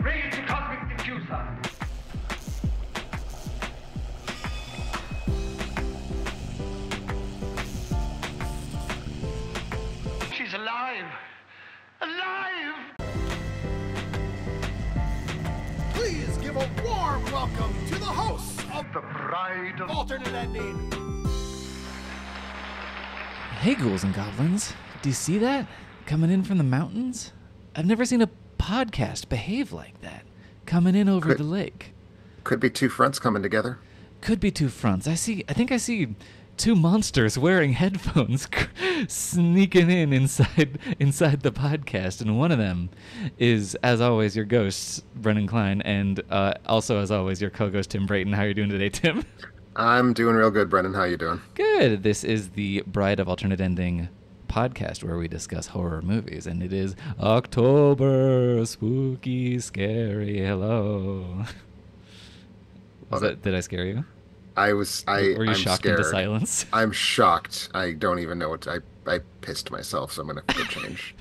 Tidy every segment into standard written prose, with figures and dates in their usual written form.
Bring it to Cosmic Diffuser. She's alive! Alive! Please give a warm welcome to the hosts of The Bride of Alternate Ending. Hey, ghouls and goblins. Do you see that? Coming in from the mountains? I've never seen a podcast behave like that. Coming in over the lake. Could be two fronts coming together. Could be two fronts. I think I see two monsters wearing headphones sneaking in inside the podcast, and one of them is, as always, your ghost, Brennan Klein, and also, as always, your co-ghost, Tim Brayton. How are you doing today, Tim? I'm doing real good, Brennan. How you doing? Good. This is the Bride of Alternate Ending podcast where we discuss horror movies, and it is October. Spooky, scary. Hello. Did I scare you? Were you I'm shocked scared. into silence? I'm shocked. I don't even know what I pissed myself, so I'm gonna go change.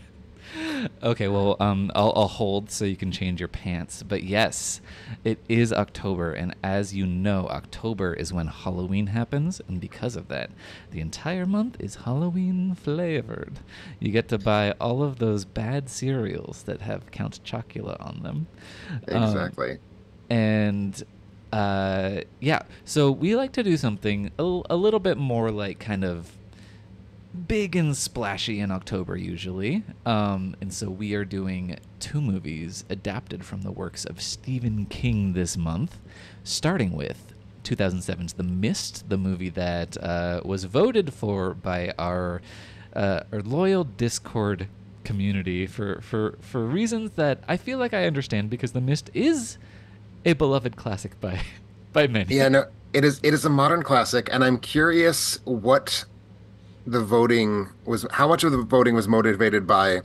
Okay, well, I'll hold so you can change your pants. But yes, it is October, and as you know, October is when Halloween happens, and because of that, the entire month is Halloween flavored. You get to buy all of those bad cereals that have Count Chocula on them. Exactly. Yeah, so we like to do something a little bit more like kind of big and splashy in October usually. And so we are doing two movies adapted from the works of Stephen King this month, starting with 2007's The Mist, the movie that was voted for by our loyal Discord community for reasons that I feel like I understand, because The Mist is a beloved classic by many. Yeah, no, it is a modern classic, and I'm curious what the voting was, how much of the voting was motivated by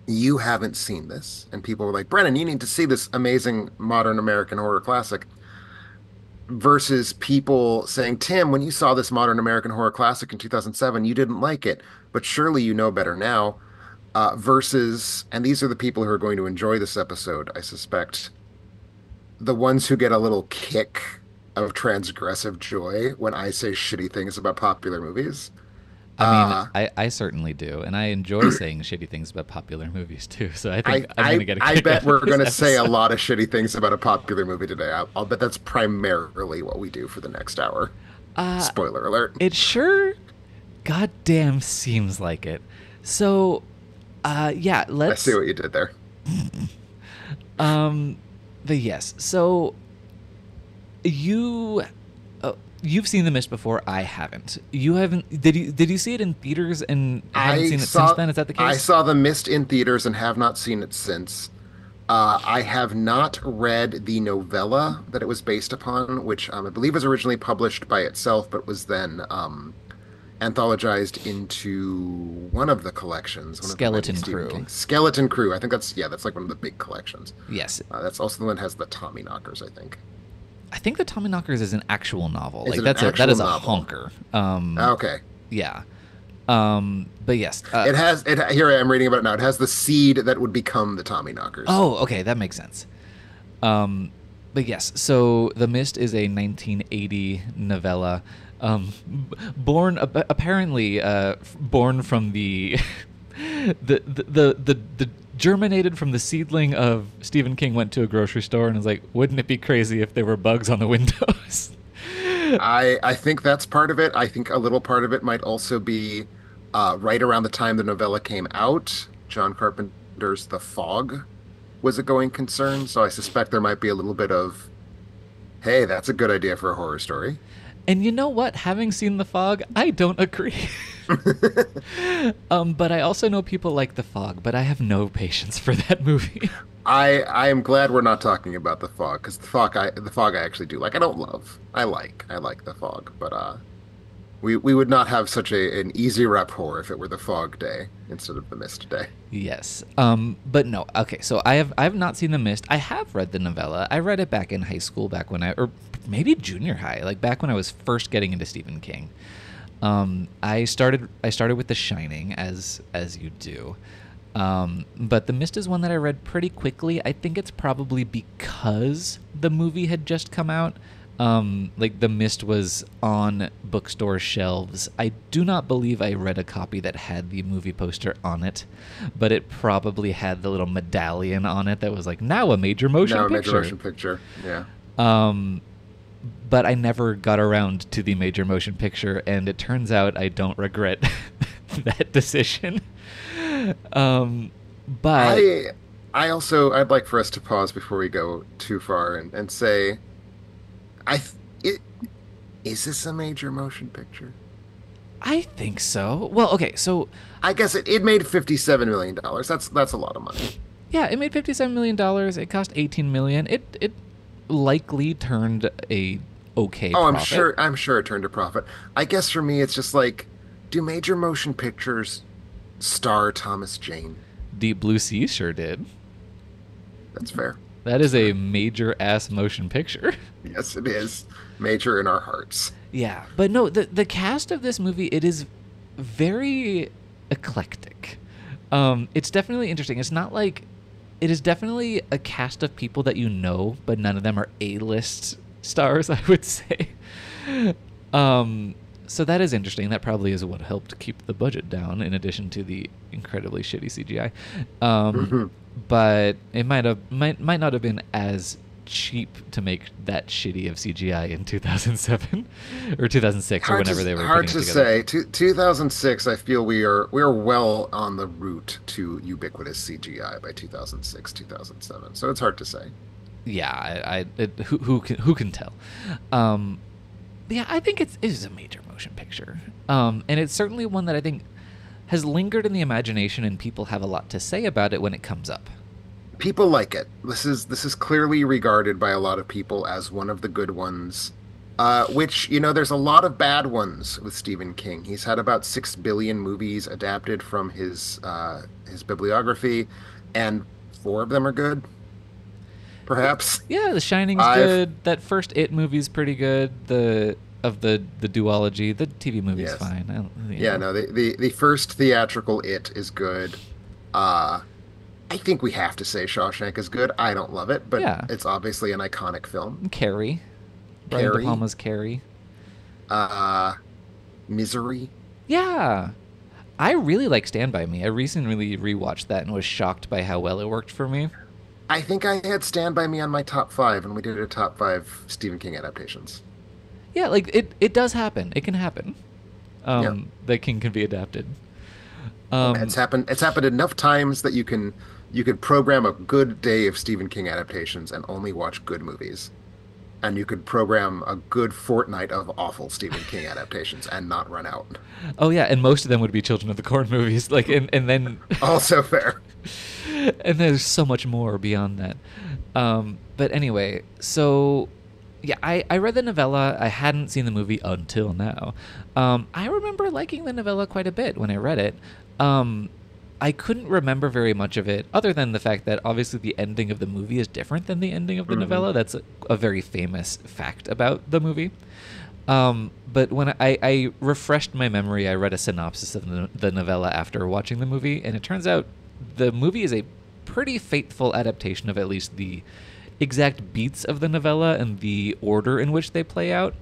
you haven't seen this, and people were like, Brennan, you need to see this amazing modern American horror classic, versus people saying, Tim, when you saw this modern American horror classic in 2007, you didn't like it, but surely you know better now. Versus, and these are the people who are going to enjoy this episode, I suspect, the ones who get a little kick of transgressive joy when I say shitty things about popular movies. I mean, I certainly do, and I enjoy saying shitty things about popular movies too. So I think I'm going to get a kick. I bet we're going to say a episode. lot of shitty things about a popular movie today. I'll bet that's primarily what we do for the next hour. Spoiler alert. It sure goddamn seems like it. So, yeah, let's. I see what you did there. But yes, so you've seen The Mist before. I haven't. You haven't. Did you see it in theaters and haven't seen it since then? Is that the case? I saw The Mist in theaters and have not seen it since. I have not read the novella that it was based upon, which I believe was originally published by itself, but was then anthologized into one of the collections. Skeleton Crew. Skeleton Crew. I think that's like one of the big collections. Yes. That's also the one that has the Tommyknockers, I think. I think the Tommyknockers is an actual novel. Is like it an that is a actual novel? honker. Okay. Yeah. But yes. Here I am reading about it now. It has the seed that would become the Tommyknockers. Oh, okay, that makes sense. But yes, so The Mist is a 1980 novella, born from the the germinated from the seedling of Stephen King went to a grocery store and was like, wouldn't it be crazy if there were bugs on the windows? I think that's part of it. I think a little part of it might also be right around the time the novella came out. John Carpenter's The Fog was a going concern, so I suspect there might be a little bit of, hey, that's a good idea for a horror story. And you know what? Having seen The Fog, I don't agree. But I also know people like The Fog, but I have no patience for that movie. I am glad we're not talking about The Fog, because the Fog I actually do like. I don't love. I like The Fog, but we would not have such an easy rep horror if it were The Fog Day instead of The Mist Day. Yes. But no. Okay. So I have not seen The Mist. I have read the novella. I read it back in high school, or maybe junior high, like back when I was first getting into Stephen King. I started with The Shining, as you do. But The Mist is one that I read pretty quickly. I think it's probably because the movie had just come out. Like The Mist was on bookstore shelves. I do not believe I read a copy that had the movie poster on it, but it probably had the little medallion on it that was like, now a major motion picture. Now a major motion picture, yeah. But I never got around to the major motion picture, and it turns out I don't regret that decision. But I'd like for us to pause before we go too far and say, is this a major motion picture? I think so. Well, okay, so I guess it made $57 million. That's a lot of money. Yeah, it made $57 million. It cost $18 million. It likely turned a okay profit. I'm sure it turned a profit. I guess for me, it's just like, do major motion pictures star Thomas Jane? Deep Blue Sea sure did. That's fair. That is a major ass motion picture. Yes, it is. Major in our hearts. Yeah, but no, the cast of this movie, it is very eclectic. It's definitely interesting. It's not like, it is definitely a cast of people that you know, but none of them are A-list stars, I would say. So that is interesting. That probably is what helped keep the budget down, in addition to the incredibly shitty CGI. But it might not have been as cheap to make that shitty of CGI in 2007 or 2006 or whenever they were hard putting it to together. say. 2006, I feel we are well on the route to ubiquitous CGI by 2006, 2007. So it's hard to say. Yeah, who can tell? Yeah, I think it is a major motion picture, and it's certainly one that I think has lingered in the imagination, and people have a lot to say about it when it comes up. People like it. This is clearly regarded by a lot of people as one of the good ones. Which, there's a lot of bad ones with Stephen King. He's had about 6 billion movies adapted from his bibliography, and 4 of them are good. Perhaps. Yeah, The Shining's good. That first It movie's pretty good. The duology, the TV movie's fine. The first theatrical It is good. I think we have to say Shawshank is good. I don't love it, but it's obviously an iconic film. Carrie. Brian De Palma's Carrie. Misery. Yeah. I really like Stand By Me. I recently rewatched that and was shocked by how well it worked for me. I think I had Stand By Me on my top 5, and we did a top 5 Stephen King adaptations. Yeah, like it does happen. It can happen. That King can be adapted. It's happened enough times that you could program a good day of Stephen King adaptations and only watch good movies. And you could program a good fortnight of awful Stephen King adaptations and not run out. Oh yeah, and most of them would be Children of the Corn movies. Like, and then also fair. And there's so much more beyond that. But anyway, so yeah, I read the novella. I hadn't seen the movie until now. I remember liking the novella quite a bit when I read it. I couldn't remember very much of it, other than the fact that obviously the ending of the movie is different than the ending of the novella. That's a very famous fact about the movie. But when I refreshed my memory, I read a synopsis of the novella after watching the movie, and it turns out the movie is a pretty faithful adaptation of at least the exact beats of the novella and the order in which they play out.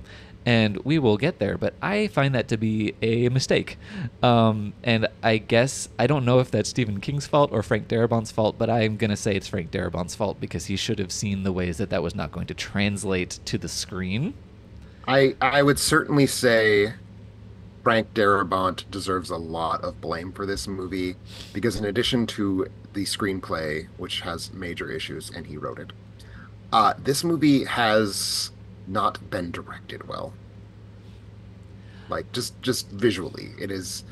And we will get there, but I find that to be a mistake. And I guess, I don't know if that's Stephen King's fault or Frank Darabont's fault, but I'm going to say it's Frank Darabont's fault because he should have seen the ways that was not going to translate to the screen. I would certainly say Frank Darabont deserves a lot of blame for this movie because in addition to the screenplay, which has major issues, and he wrote it, this movie has not been directed well. Like just visually, it is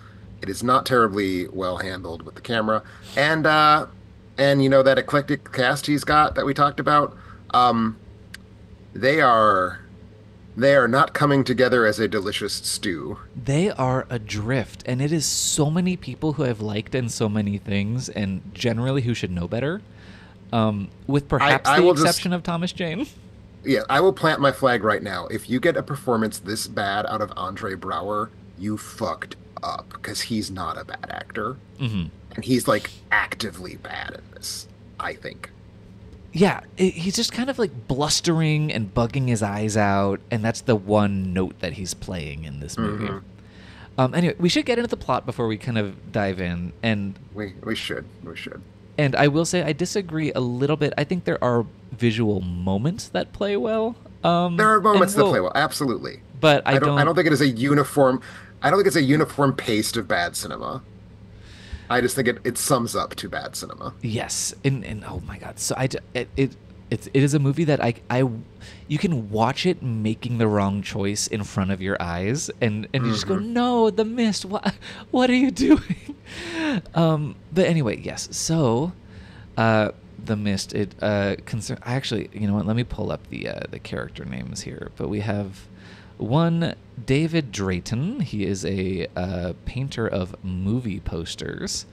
not terribly well handled with the camera, and that eclectic cast he's got that we talked about, they are not coming together as a delicious stew. They are adrift, and it is so many people who I've liked in so many things, and generally who should know better, with perhaps the exception of Thomas Jane. Yeah, I will plant my flag right now. If you get a performance this bad out of Andre Braugher, you fucked up because he's not a bad actor. Hmm. And he's like actively bad at this, I think. Yeah, he's just kind of like blustering and bugging his eyes out, and that's the one note that he's playing in this movie. Anyway, we should get into the plot before we kind of dive in, and We should. and I will say I disagree a little bit. I think there are visual moments that play well. There are moments and that play well, absolutely. but I I don't think it is a uniform. I don't think it's a uniform paste of bad cinema. I just think it sums up to bad cinema. Yes, and oh my god, so it is a movie that I you can watch it making the wrong choice in front of your eyes, and you just go, no, The Mist, what are you doing? But anyway, yes, so The Mist, actually, you know what? Let me pull up the character names here. But we have one, David Drayton. He is a painter of movie posters.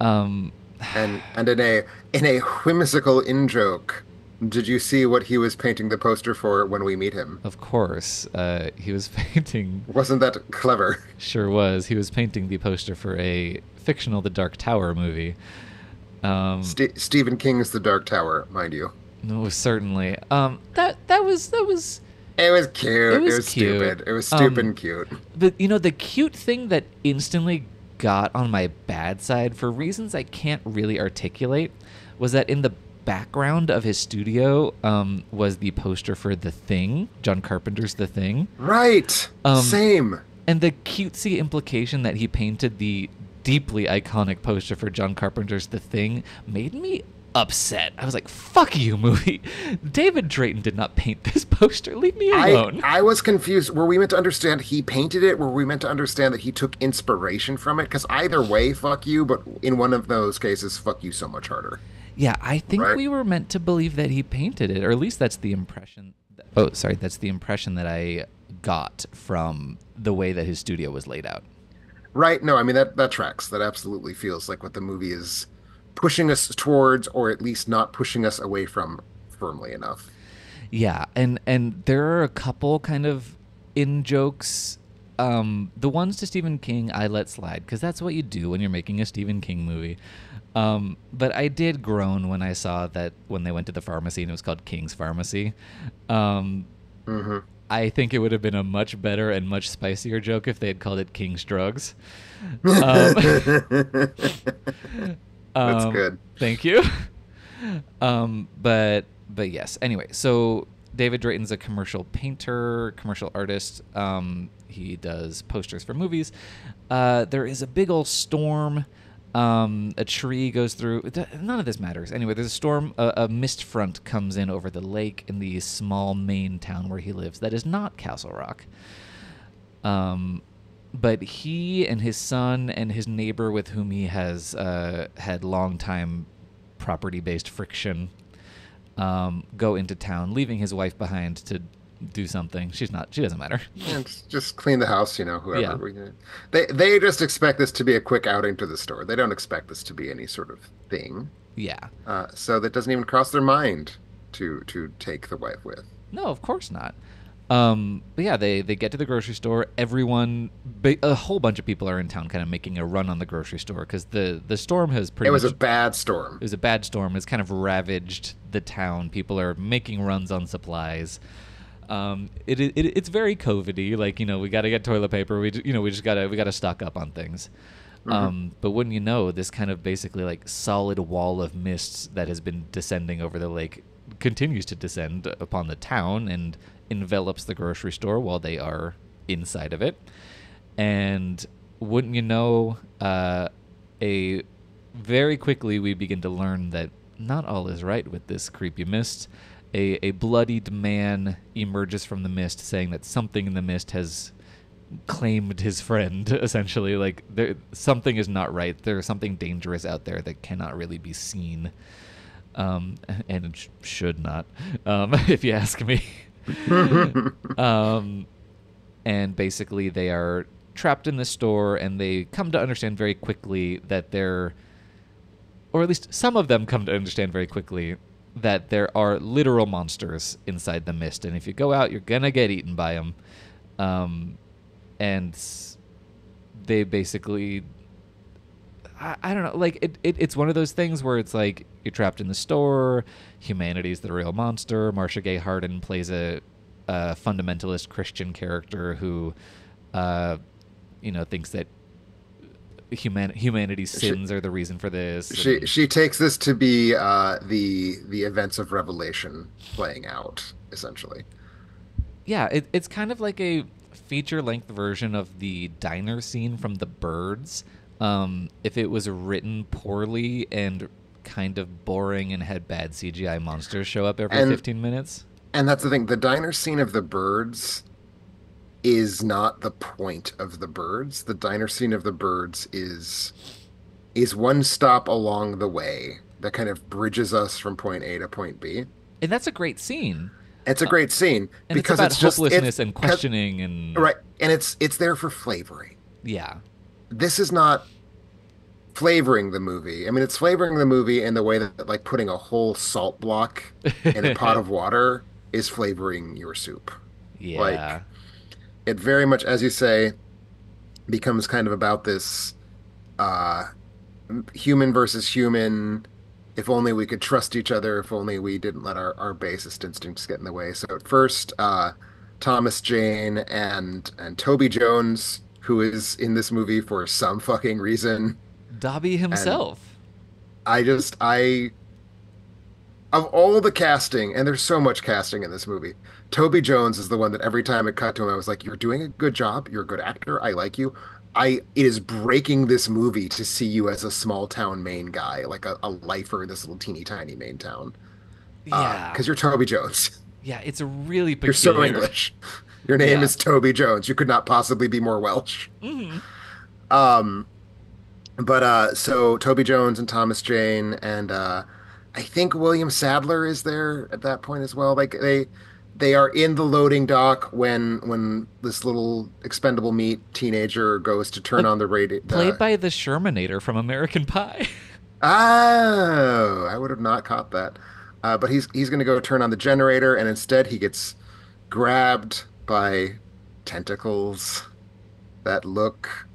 And in a whimsical in-joke, did you see what he was painting the poster for when we meet him? Of course, he was painting. Wasn't that clever? Sure was. He was painting the poster for a fictional The Dark Tower movie. Stephen King's The Dark Tower, mind you. No, certainly. That was. It was cute. It was cute. Stupid. It was stupid and cute. But the cute thing that instantly got on my bad side for reasons I can't really articulate was that in the background of his studio was the poster for The Thing, John Carpenter's The Thing. Right. Same. And the cutesy implication that he painted the deeply iconic poster for John Carpenter's The Thing made me upset. I was like, fuck you, movie. David Drayton did not paint this poster. Leave me alone. I was confused. Were we meant to understand he painted it? Were we meant to understand that he took inspiration from it? Because either way, fuck you, but in one of those cases, fuck you so much harder. Yeah, I think Right? we were meant to believe that he painted it, or at least that's the impression. That's the impression that I got from the way that his studio was laid out. Right? No, I mean, that tracks. That absolutely feels like what the movie is pushing us towards, or at least not pushing us away from firmly enough. Yeah, and there are a couple kind of in-jokes. The ones to Stephen King I let slide, because that's what you do when you're making a Stephen King movie. But I did groan when I saw that when they went to the pharmacy and it was called King's Pharmacy. I think it would have been a much better and much spicier joke if they had called it King's Drugs. That's good. Thank you. But yes. Anyway, so David Drayton's a commercial painter, commercial artist. He does posters for movies. There is a big old storm. A tree goes through. None of this matters. Anyway, there's a storm. A mist front comes in over the lake in the small Maine town where he lives. That is not Castle Rock. But he and his son and his neighbor with whom he has had long-time property-based friction go into town, leaving his wife behind to do something. She doesn't matter. And just clean the house, whoever. Yeah. They just expect this to be a quick outing to the store. They don't expect this to be any sort of thing. Yeah. So that doesn't even cross their mind to take the wife with. No, of course not. But yeah, they get to the grocery store. A whole bunch of people are in town kind of making a run on the grocery store because the storm has pretty much... It was a bad storm. It was a bad storm. It's kind of ravaged the town. People are making runs on supplies. It's very COVID-y. Like, we got to get toilet paper. We gotta stock up on things. But wouldn't you know, this kind of basically like solid wall of mist that has been descending over the lake continues to descend upon the town and envelops the grocery store while they are inside of it. And wouldn't you know, very quickly we begin to learn that not all is right with this creepy mist. A bloodied man emerges from the mist saying that something in the mist has claimed his friend, essentially. Like, something is not right. There's something dangerous out there that cannot really be seen. And it should not, if you ask me. And basically they are trapped in the store, and they come to understand very quickly that or at least some of them come to understand very quickly that there are literal monsters inside the mist, and if you go out, you're gonna get eaten by them. And they basically I don't know, like it's one of those things where it's like you're trapped in the store, humanity's the real monster. Marcia Gay Harden plays a fundamentalist Christian character who thinks that humanity's sins are the reason for this. She takes this to be the events of Revelation playing out, essentially. Yeah, it's kind of like a feature-length version of the diner scene from The Birds, if it was written poorly and kind of boring and had bad CGI monsters show up every 15 minutes. And that's the thing. The diner scene of The Birds is not the point of The Birds. The diner scene of The Birds is one stop along the way that kind of bridges us from point A to point B. And that's a great scene. It's a great scene and because it's about hopelessness just, and questioning and right, and it's there for flavoring. Yeah. This is not flavoring the movie. I mean, it's flavoring the movie in the way that like putting a whole salt block in a pot of water is flavoring your soup. Yeah. Like, it very much, as you say, becomes kind of about this human versus human. If only we could trust each other. If only we didn't let our basest instincts get in the way. So at first, Thomas Jane and Toby Jones, who is in this movie for some fucking reason. Dobby himself. I of all the casting, and there's so much casting in this movie, Toby Jones is the one that every time it cut to him, I was like, "You're doing a good job. You're a good actor. I like you." It is breaking this movie to see you as a small town Maine guy, like a lifer in this little teeny tiny Maine town. Yeah, because you're Toby Jones. Yeah, it's a really peculiar. You're so English. Your name is Toby Jones. You could not possibly be more Welsh. Mm-hmm. So Toby Jones and Thomas Jane and I think William Sadler is there at that point as well. Like they are in the loading dock when this little expendable meat teenager goes to turn on the radio. Played by the Shermanator from American Pie. Oh, I would have not caught that. But he's going to go turn on the generator, and instead he gets grabbed by tentacles that look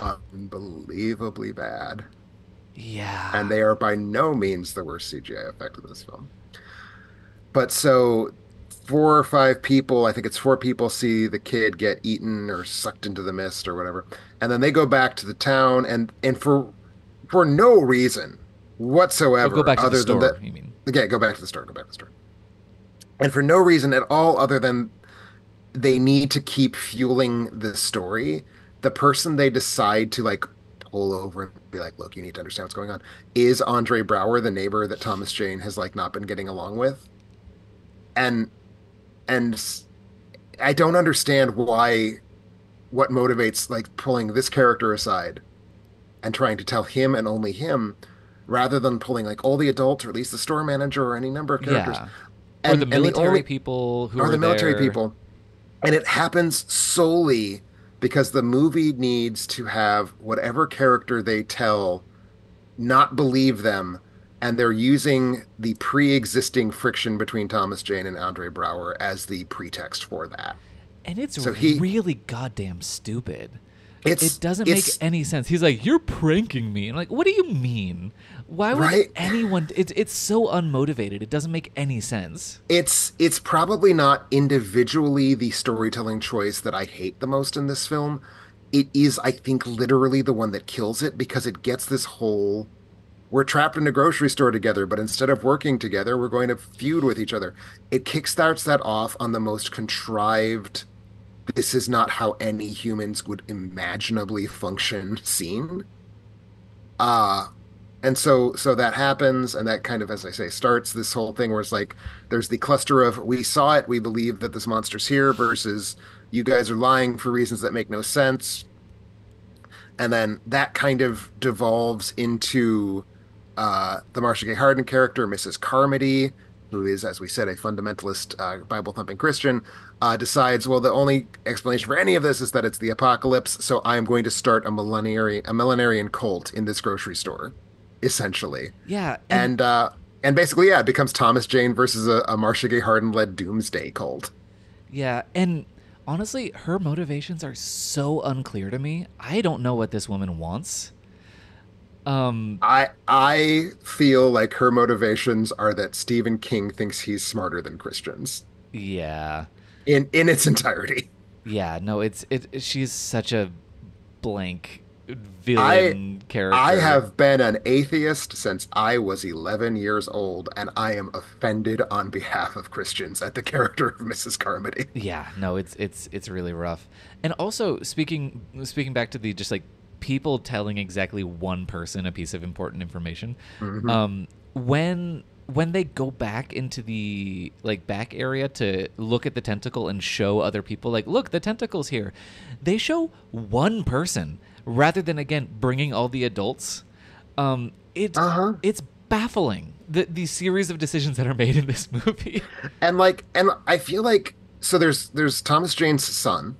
unbelievably bad. Yeah. And they are by no means the worst CGI effect of this film. But so 4 or 5 people, I think it's 4 people, see the kid get eaten or sucked into the mist or whatever. And then they go back to the town and for no reason whatsoever. Go back to other the store, than that, you mean? Yeah, go back to the store. And for no reason at all other than they need to keep fueling the story, the person they decide to like pull over and be like, look, you need to understand what's going on, is Andre Brower, the neighbor that Thomas Jane has like not been getting along with. And I don't understand what motivates like pulling this character aside and trying to tell him and only him rather than pulling like all the adults or at least the store manager or any number of characters. Yeah. Or the military people who are the military there. people. And it happens solely because the movie needs to have whatever character they tell not believe them, and they're using the pre-existing friction between Thomas Jane and Andre Brower as the pretext for that. And it's really goddamn stupid. It doesn't make any sense. He's like, "You're pranking me." And I'm like, what do you mean? Why would anyone? It's so unmotivated. It doesn't make any sense. It's probably not individually the storytelling choice that I hate the most in this film. It is, I think, literally the one that kills it because it gets this whole, we're trapped in a grocery store together, but instead of working together, we're going to feud with each other. It kickstarts that off on the most contrived, this is not how any humans would imaginably function scene. And so that happens, and that kind of, as I say, starts this whole thing where it's like, there's the cluster of, we saw it, we believe that this monster's here, versus you guys are lying for reasons that make no sense. And then that kind of devolves into the Marcia Gay Harden character, Mrs. Carmody, who is, as we said, a fundamentalist Bible-thumping Christian, decides, well, the only explanation for any of this is that it's the apocalypse, so I'm going to start a millenarian cult in this grocery store, essentially. Yeah. And basically, it becomes Thomas Jane versus a Marcia Gay Harden-led doomsday cult. Yeah, and honestly, her motivations are so unclear to me. I don't know what this woman wants. Um, I feel like her motivations are that Stephen King thinks he's smarter than Christians yeah. in its entirety. Yeah, no, she's such a blank I villain I character. have been an atheist since I was 11 years old, and I am offended on behalf of Christians at the character of Mrs. Carmody. Yeah, no, it's really rough. And also speaking back to the just like people telling exactly one person a piece of important information. Hmm. When they go back into the like back area to look at the tentacle and show other people like, look, the tentacle's here. They show one person rather than again bringing all the adults. Uh-huh. It's baffling the series of decisions that are made in this movie. And I feel like so there's Thomas Jane's son.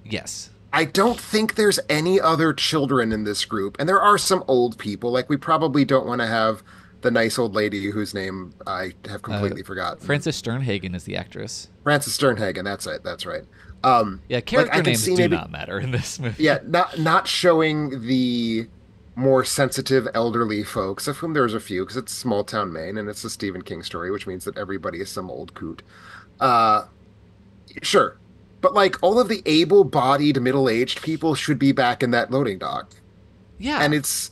Yes. I don't think there's any other children in this group, and there are some old people. Like we probably don't want to have the nice old lady whose name I have Uh, completely forgotten. Frances Sternhagen is the actress. Frances Sternhagen, that's it. That's right. Yeah, Like I character can names see do maybe not matter in this movie. yeah, not showing the more sensitive elderly folks, of whom there's a few, because it's small town Maine and it's a Stephen King story, which means that everybody is some old coot. Uh, sure. But like all of the able-bodied middle-aged people should be back in that loading dock. And Yeah. it's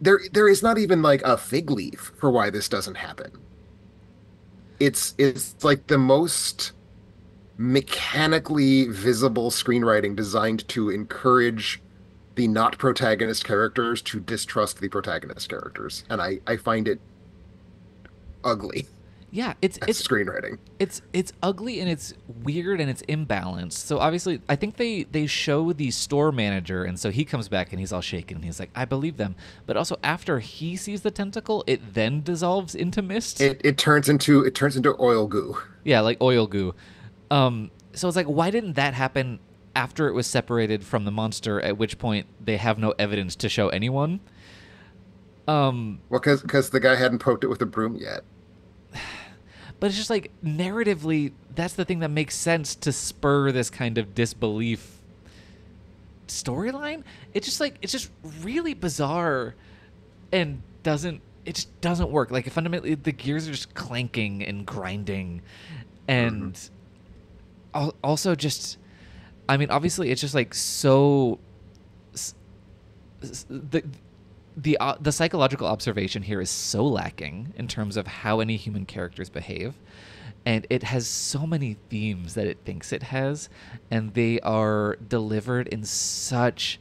there is not even like a fig leaf for why this doesn't happen. It's like the most mechanically visible screenwriting designed to encourage the not protagonist characters to distrust the protagonist characters. And I find it ugly Yeah, it's as it's screenwriting. it's ugly and it's weird and it's imbalanced. So obviously, I think they show the store manager, and so he comes back and he's all shaken and he's like, "I believe them." But also after he sees the tentacle, it then dissolves into mist. It turns into oil goo. Yeah, like oil goo. So it's like, why didn't that happen after it was separated from the monster? At which point they have no evidence to show anyone. Well, because the guy hadn't poked it with a broom yet. But it's just like narratively, that's the thing that makes sense to spur this kind of disbelief storyline. It's just really bizarre and it just doesn't work. Like fundamentally the gears are just clanking and grinding Hmm. and also just I mean obviously it's just like so s- the psychological observation here is so lacking in terms of how any human characters behave, and it has so many themes that it thinks it has, and they are delivered in such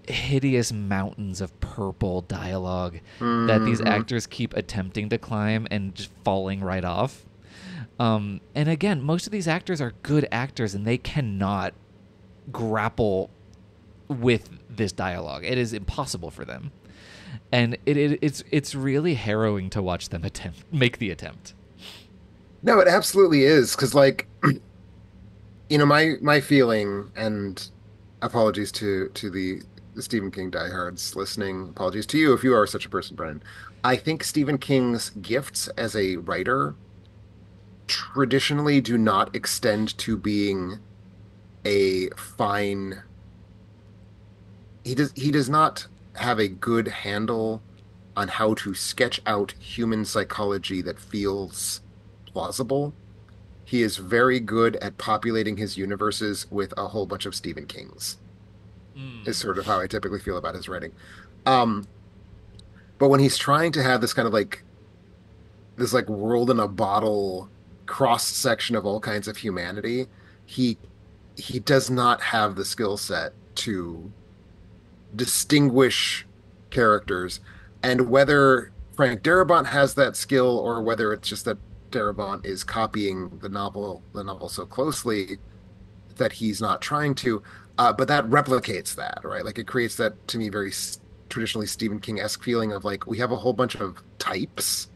hideous mountains of purple dialogue that these Hmm. actors keep attempting to climb and just falling right off. And again, most of these actors are good actors, and they cannot grapple with this dialogue. It is impossible for them, and it's really harrowing to watch them make the attempt. No, it absolutely is. Because like my feeling, and apologies to the Stephen King diehards listening. Apologies to you if you are such a person, Brennan. I think Stephen King's gifts as a writer traditionally do not extend to being a fine. He does not have a good handle on how to sketch out human psychology that feels plausible. He is very good at populating his universes with a whole bunch of Stephen Kings, is sort of how I typically feel about his writing. Um, but when he's trying to have this kind of like this like world in a bottle cross section of all kinds of humanity, he he does not have the skill set to distinguish characters. And whether Frank Darabont has that skill or whether it's just that Darabont is copying the novel so closely that he's not trying to, but that replicates that, right? Like it creates that to me very traditionally Stephen King-esque feeling of like we have a whole bunch of types,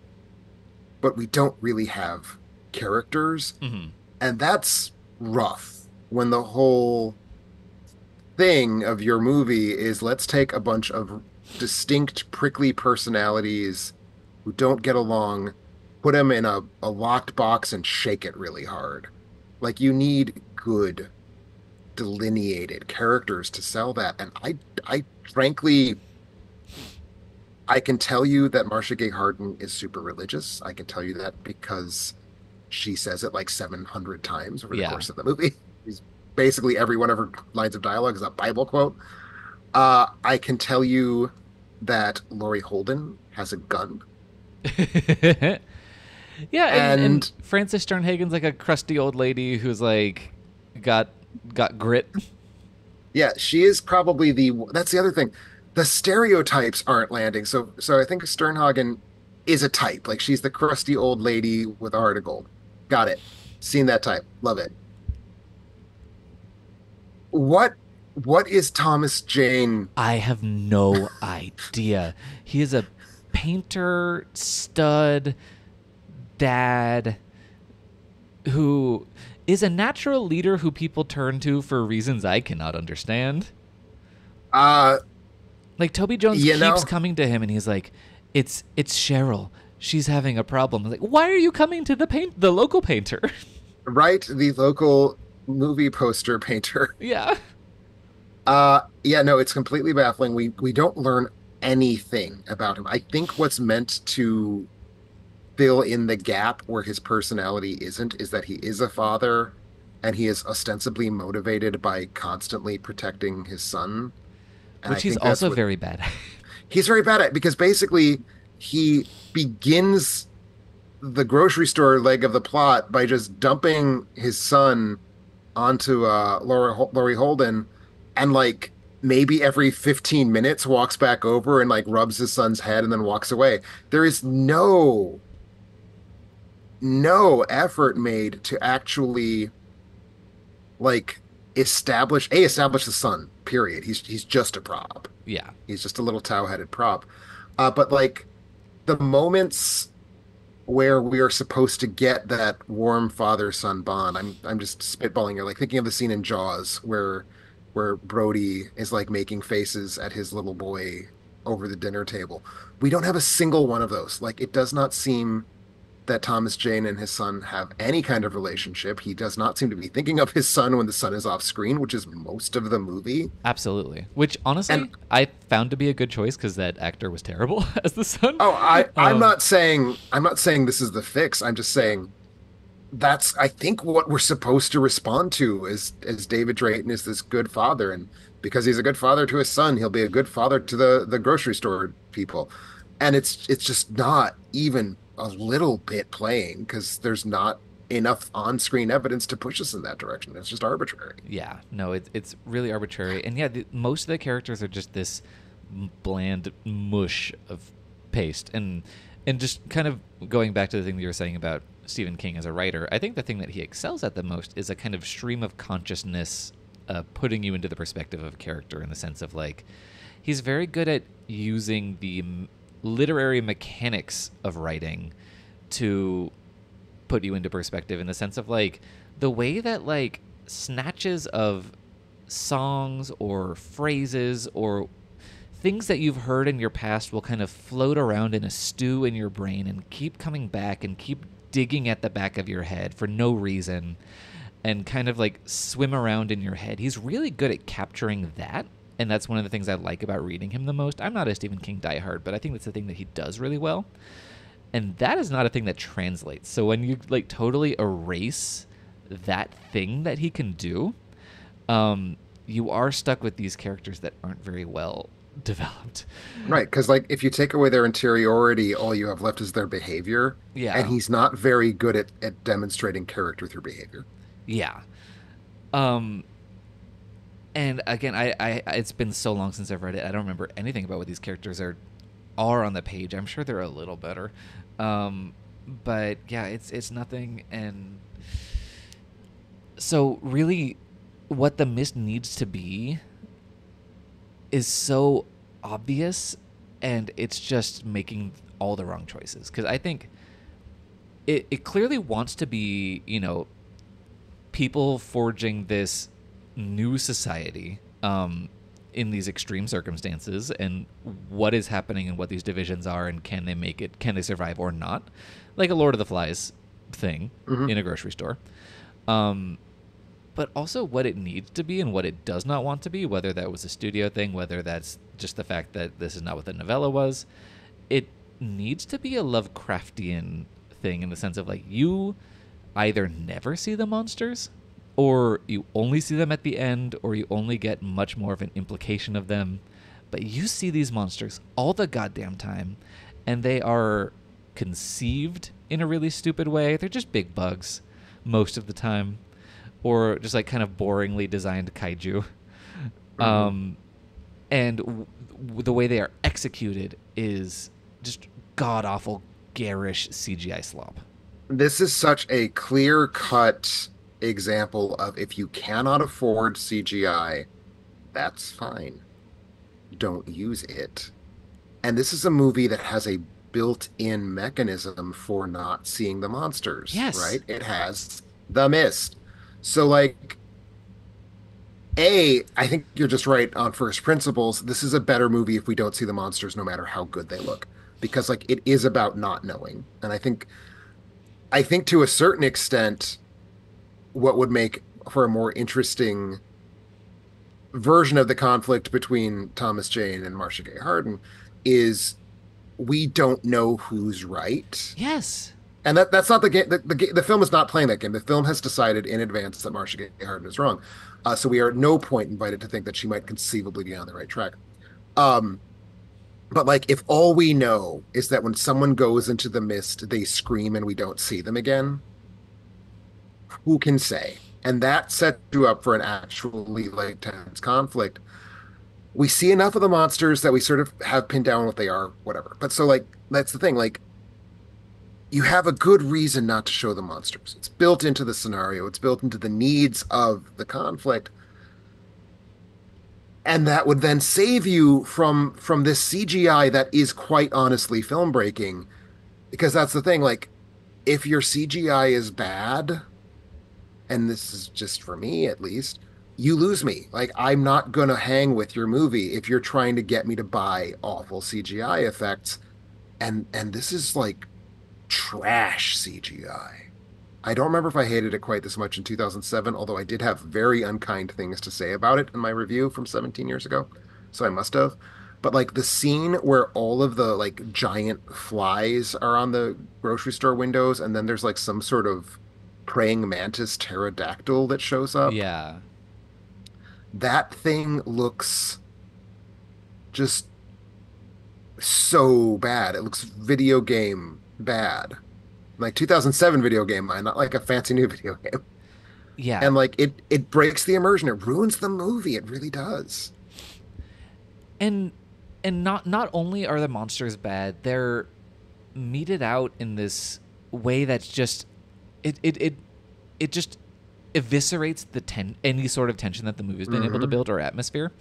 but we don't really have characters, Hmm. and that's rough when the whole thing of your movie is let's take a bunch of distinct prickly personalities who don't get along, put them in a locked box and shake it really hard. Like you need good delineated characters to sell that. And I frankly, I can tell you that Marcia Gay Harden is super religious. I can tell you that because she says it like 700 times over the Yeah. course of the movie. She's basically every one of her lines of dialogue is a Bible quote. I can tell you that Laurie Holden has a gun. Yeah, and And Frances Sternhagen's like a crusty old lady who's like got grit. yeah, she is probably that's the other thing. The stereotypes aren't landing. So I think Sternhagen is a type. Like she's the crusty old lady with a heart of gold. Got it. Seen that type. Love it. What what is Thomas Jane? I have no idea. He is a painter, stud, dad who is a natural leader who people turn to for reasons I cannot understand. Like Toby Jones You keeps know- coming to him and he's like, It's Cheryl. She's having a problem. I'm like, why are you coming to the local painter? Right, the local movie poster painter. Yeah. Yeah, no, it's completely baffling. We don't learn anything about him. I think what's meant to fill in the gap where his personality isn't is that he is a father and he is ostensibly motivated by constantly protecting his son. And Which I he's think that's also what- very bad at. He's very bad at it because basically he begins the grocery store leg of the plot by just dumping his son onto Laurie Holden, and like maybe every 15 minutes walks back over and like rubs his son's head and then walks away. There is no effort made to actually like establish the son, period. He's just a prop. Yeah. He's just a little tow-headed prop. But like the moments where we are supposed to get that warm father-son bond, I'm just spitballing here, like thinking of the scene in Jaws where Brody is like making faces at his little boy over the dinner table. We don't have a single one of those. Like it does not seem that Thomas Jane and his son have any kind of relationship. He does not seem to be thinking of his son when the son is off screen, which is most of the movie. Absolutely. Which honestly, And- I found to be a good choice because that actor was terrible as the son. Oh, I'm not saying this is the fix. I'm just saying that's I think what we're supposed to respond to is David Drayton is this good father, and because he's a good father to his son, he'll be a good father to the grocery store people. And it's just not even a little bit playing because there's not enough on-screen evidence to push us in that direction. It's just arbitrary. Yeah, no, it's really arbitrary, and yeah, most of the characters are just this bland mush of paste, and just kind of going back to the thing that you were saying about Stephen King as a writer, I think the thing that he excels at the most is a kind of stream of consciousness, putting you into the perspective of a character in the sense of like, he's very good at using the literary mechanics of writing to put you into perspective in the sense of like the way that like snatches of songs or phrases or things that you've heard in your past will kind of float around in a stew in your brain and keep coming back and keep digging at the back of your head for no reason and kind of like swim around in your head. He's really good at capturing that. And that's one of the things I like about reading him the most. I'm not a Stephen King diehard, but I think that's the thing that he does really well. And that is not a thing that translates. So when you like totally erase that thing that he can do, you are stuck with these characters that aren't very well developed. Right, because like if you take away their interiority, all you have left is their behavior. Yeah. And he's not very good at demonstrating character through behavior. Yeah. And again, I it's been so long since I've read it. I don't remember anything about what these characters are on the page. I'm sure they're a little better. But yeah, it's nothing. And so really what the mist needs to be is so obvious, and it's just making all the wrong choices. Because I think it clearly wants to be, people forging this new society in these extreme circumstances, and what is happening and what these divisions are, and can they make it, can they survive or not, like a Lord of the Flies thing in a grocery store. But but also what it needs to be and what it does not want to be, whether that was a studio thing, whether that's just the fact that this is not what the novella was. It needs to be a Lovecraftian thing in the sense of like you either never see the monsters or you only see them at the end or you only get much more of an implication of them. But you see these monsters all the goddamn time, and they are conceived in a really stupid way. They're just big bugs most of the time, or just like kind of boringly designed kaiju. And the way they are executed is just god-awful, garish CGI slop. This is such a clear-cut example of if you cannot afford CGI, that's fine. Don't use it. And this is a movie that has a built-in mechanism for not seeing the monsters. Yes. Right? It has the mist. So, like, I think you're just right on first principles. This is a better movie if we don't see the monsters, no matter how good they look. Because, like, it is about not knowing. And I think to a certain extent, what would make for a more interesting version of the conflict between Thomas Jane and Marcia Gay Harden is we don't know who's right. Yes. And that's not the game. The film is not playing that game. The film has decided in advance that Marcia Gay Harden is wrong. So we are at no point invited to think that she might conceivably be on the right track. But like, if all we know is that when someone goes into the mist, they scream and we don't see them again, who can say? And that sets you up for an actually like tense conflict. We see enough of the monsters that we sort of have pinned down what they are, whatever. But so like, that's the thing. Like, you have a good reason not to show the monsters. It's built into the scenario. It's built into the needs of the conflict. And that would then save you from this CGI that is quite honestly film breaking. Because that's the thing. Like, if your CGI is bad, and this is just for me at least, you lose me. Like, I'm not going to hang with your movie if you're trying to get me to buy awful CGI effects. And this is like trash CGI. I don't remember if I hated it quite this much in 2007, although I did have very unkind things to say about it in my review from 17 years ago. So I must have. But like the scene where all of the like giant flies are on the grocery store windows, and then there's like some sort of praying mantis pterodactyl that shows up. Yeah. That thing looks just so bad. It looks video game bad. Like 2007 video game mind, not like a fancy new video game. Yeah. And like it breaks the immersion. It ruins the movie. It really does. And not only are the monsters bad, they're meted out in this way that's just it just eviscerates the any sort of tension that the movie's been able to build or atmosphere.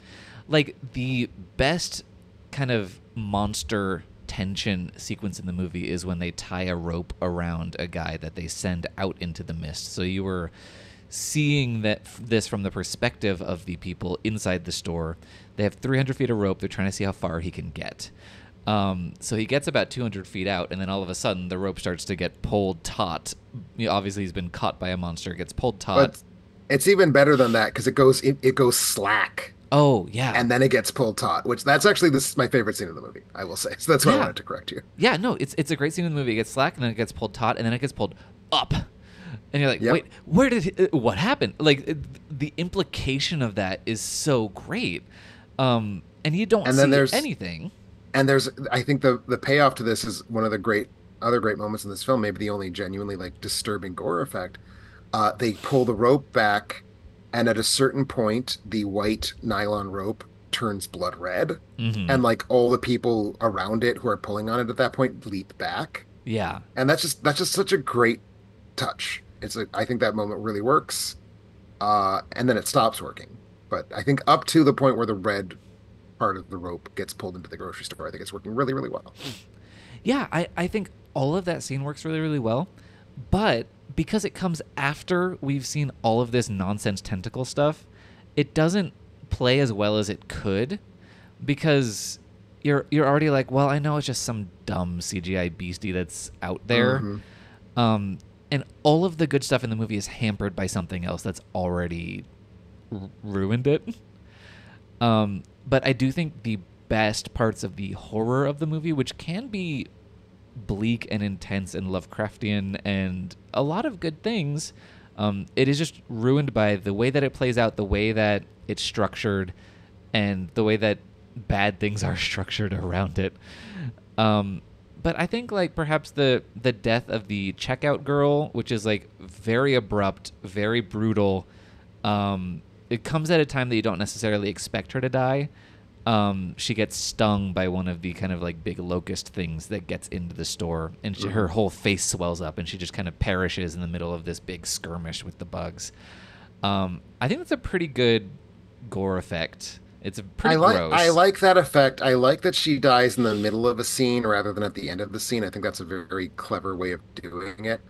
Like the best kind of monster tension sequence in the movie is when they tie a rope around a guy that they send out into the mist. So you were seeing this from the perspective of the people inside the store. They have 300 feet of rope. They're trying to see how far he can get. So he gets about 200 feet out, and then all of a sudden the rope starts to get pulled taut. Obviously, he's been caught by a monster. It gets pulled taut. But it's even better than that because it goes slack. Oh, yeah. And then it gets pulled taut, which that's actually my favorite scene of the movie, I will say. So that's why I wanted to correct you. Yeah, no, it's a great scene in the movie. It gets slack, and then it gets pulled taut, and then it gets pulled up. And you're like, Yep. wait, what happened? Like, the implication of that is so great. And you don't see anything. And I think the payoff to this is one of the other great moments in this film, maybe the only genuinely like disturbing gore effect. They pull the rope back, and at a certain point, the white nylon rope turns blood red, and like all the people around it who are pulling on it at that point leap back. Yeah, and that's just such a great touch. I think that moment really works, and then it stops working. But I think up to the point where the red part of the rope gets pulled into the grocery store, I think it's working really, really well. Yeah, I think all of that scene works really, really well, but because it comes after we've seen all of this nonsense tentacle stuff, it doesn't play as well as it could, because you're already like, well, I know it's just some dumb CGI beastie that's out there. and all of the good stuff in the movie is hampered by something else that's already ruined it. But I do think the best parts of the horror of the movie, which can be bleak and intense and Lovecraftian and a lot of good things, it is just ruined by the way that it plays out, the way that it's structured, and the way that bad things are structured around it. But I think like perhaps the death of the checkout girl, which is like very abrupt, very brutal. It comes at a time that you don't necessarily expect her to die. She gets stung by one of the kind of like big locust things that gets into the store, and her whole face swells up, and she just kind of perishes in the middle of this big skirmish with the bugs. I think that's a pretty good gore effect. It's pretty gross. I like that effect. I like that she dies in the middle of a scene rather than at the end of the scene. I think that's a very, very clever way of doing it.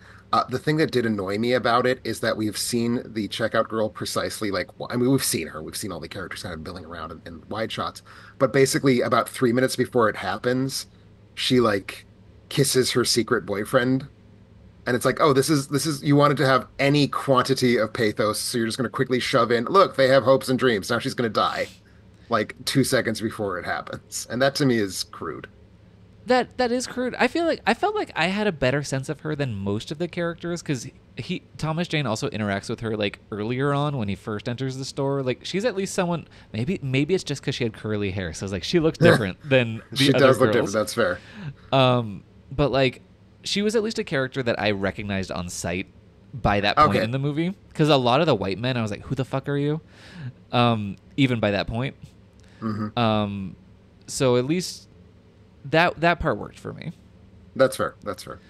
The thing that did annoy me about it is that we've seen the checkout girl precisely like, I mean, we've seen her. We've seen all the characters kind of milling around in wide shots. But basically, about 3 minutes before it happens, she like kisses her secret boyfriend. And it's like, oh, this is, you wanted to have any quantity of pathos. So you're just going to quickly shove in, look, they have hopes and dreams. Now she's going to die like 2 seconds before it happens. And that to me is crude. That is crude. I felt like I had a better sense of her than most of the characters, because Thomas Jane also interacts with her like earlier on when he first enters the store. Like she's at least someone. Maybe it's just because she had curly hair, so I was like, she looks different than the she other does look girls. different. That's fair. But like she was at least a character that I recognized on sight by that point in the movie, because a lot of the white men I was like, who the fuck are you? Even by that point. Mm-hmm. So at least that part worked for me. That's fair. That's fair.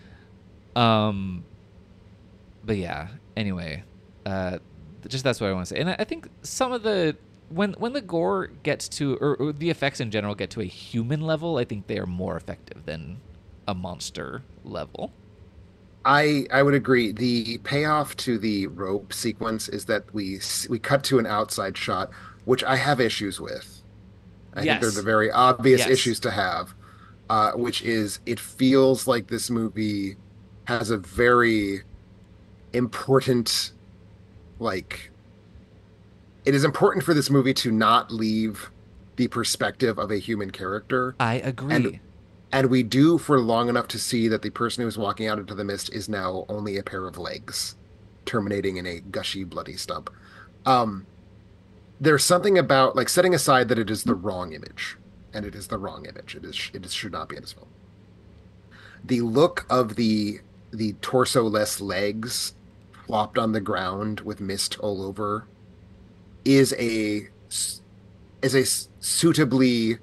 But yeah. Anyway, just that's what I want to say. And I think some of the when the gore gets to, or the effects in general get to a human level, I think they are more effective than a monster level. I would agree. The payoff to the rope sequence is that we cut to an outside shot, which I have issues with. I think they're the very obvious issues to have, which is it feels like this movie has a very important, like, it is important for this movie to not leave the perspective of a human character. I agree. And we do for long enough to see that the person who's walking out into the mist is now only a pair of legs, terminating in a gushy, bloody stump. There's something about, like, setting aside that it is the wrong image, and it is the wrong image. It should not be in this film. The look of the torso-less legs plopped on the ground with mist all over is a suitably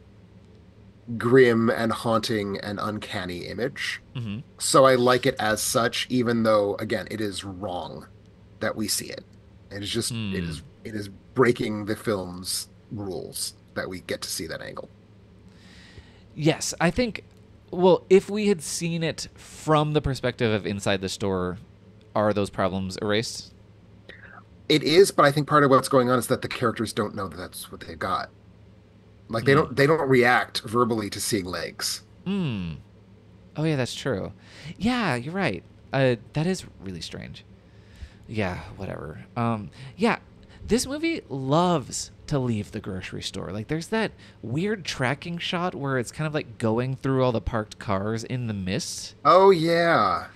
grim and haunting and uncanny image. Mm-hmm. So I like it as such, even though, again, it is wrong that we see it. It is just it is breaking the film's rules that we get to see that angle. Yes, I think, well, if we had seen it from the perspective of inside the store, are those problems erased? It is, but I think part of what's going on is that the characters don't know that that's what they got. Like they don't react verbally to seeing legs. Oh yeah, that's true. Yeah, you're right. That is really strange. Yeah, whatever. Yeah, this movie loves to leave the grocery store. Like there's that weird tracking shot where it's kind of like going through all the parked cars in the mist. Oh yeah.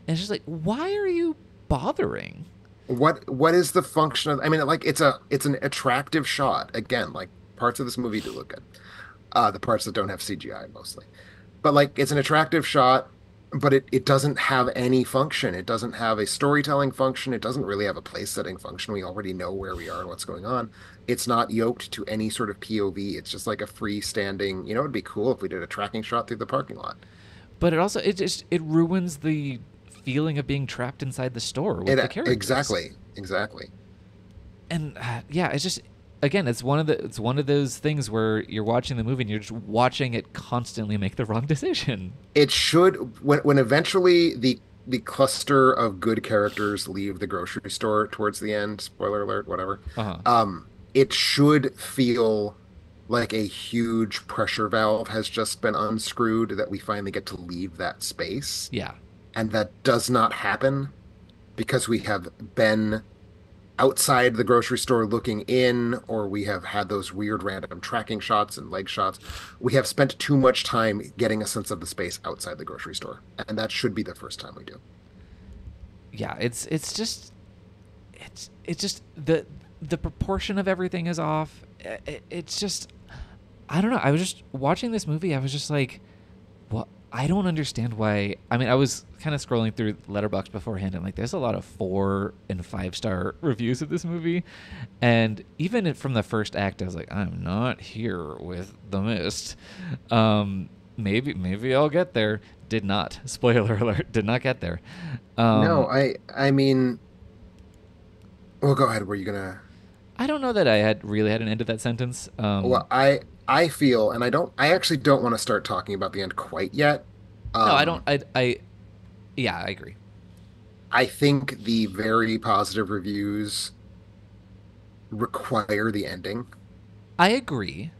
And it's just like, why are you bothering? What is the function of, I mean, like it's an attractive shot. Again, like parts of this movie do look good. The parts that don't have CGI mostly. But like it's an attractive shot, but it doesn't have any function. It doesn't have a storytelling function. It doesn't really have a place setting function. We already know where we are and what's going on. It's not yoked to any sort of POV. It's just like a freestanding, it'd be cool if we did a tracking shot through the parking lot. But it also it ruins the feeling of being trapped inside the store with the characters. Exactly. And yeah, it's just, again, it's one of those things where you're watching the movie and you're just watching it constantly make the wrong decision. It should, when eventually the cluster of good characters leave the grocery store towards the end, spoiler alert, whatever. It should feel like a huge pressure valve has just been unscrewed, that we finally get to leave that space. Yeah. And that does not happen. because we have been outside the grocery store looking in, or we have had those weird random tracking shots and leg shots. We have spent too much time getting a sense of the space outside the grocery store, and that should be the first time we do. Yeah, it's just the proportion of everything is off. It's just, I don't know. I was just watching this movie. I was just like, well, I don't understand why. I mean, I was kind of scrolling through Letterboxd beforehand, and like, there's a lot of 4 and 5 star reviews of this movie, and even from the first act, I was like, I'm not here with the mist. Maybe I'll get there. Did not. Spoiler alert. Did not get there. No, Um, I mean, well, go ahead. Were you gonna? I don't know that I had really had an end to that sentence. Well, I feel, and I actually don't want to start talking about the end quite yet. No, I don't. Um, Yeah, I agree. I think the very positive reviews require the ending. I agree.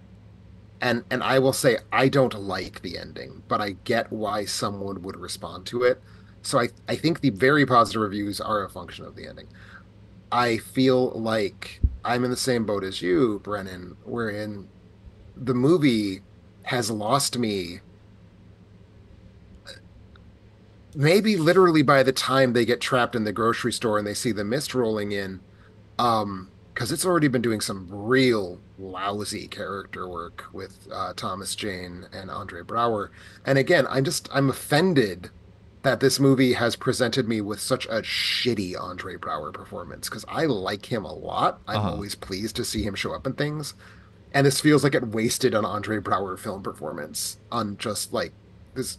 And I will say I don't like the ending, but I get why someone would respond to it. So I think the very positive reviews are a function of the ending. I feel like I'm in the same boat as you, Brennan, wherein the movie has lost me maybe literally by the time they get trapped in the grocery store and they see the mist rolling in. Because it's already been doing some real lousy character work with Thomas Jane and Andre Braugher. And again, I'm offended that this movie has presented me with such a shitty Andre Braugher performance because I like him a lot. I'm Uh-huh. always pleased to see him show up in things. And this feels like it wasted an Andre Braugher film performance on just like this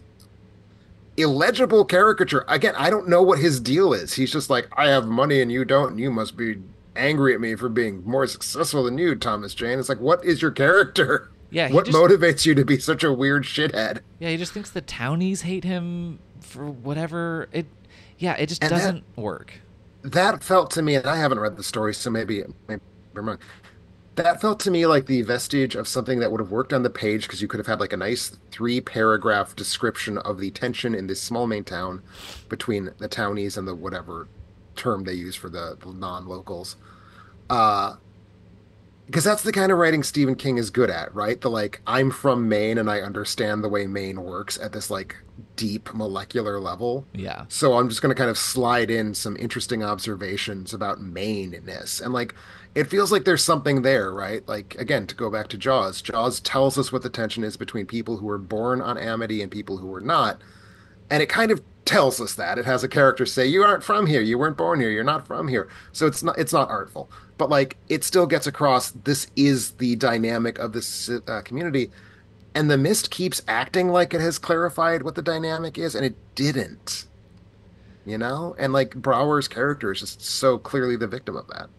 illegible caricature. Again, I don't know what his deal is. He's just like, I have money and you don't, and you must be angry at me for being more successful than you, Thomas Jane. It's like, what is your character? Yeah, he What just motivates you to be such a weird shithead? yeah, he just thinks the townies hate him for whatever. It just And doesn't work. that felt to me, and I haven't read the story, so maybe I'm wrong. That felt to me like the vestige of something that would have worked on the page because you could have had like a nice 3 paragraph description of the tension in this small Maine town between the townies and the whatever term they use for the non-locals. Uh, because that's the kind of writing Stephen King is good at, right? The like, I'm from Maine and I understand the way Maine works at this like deep molecular level. Yeah. So I'm just going to kind of slide in some interesting observations about Maine-ness. And like, it feels like there's something there, right? Like, again, to go back to Jaws, Jaws tells us what the tension is between people who were born on Amity and people who were not. And it kind of tells us that. It has a character say, "You aren't from here. You weren't born here. You're not from here." So it's not artful, but like it still gets across this is the dynamic of this community. And the mist keeps acting like it has clarified what the dynamic is, and it didn't, you know? And like Brower's character is just so clearly the victim of that.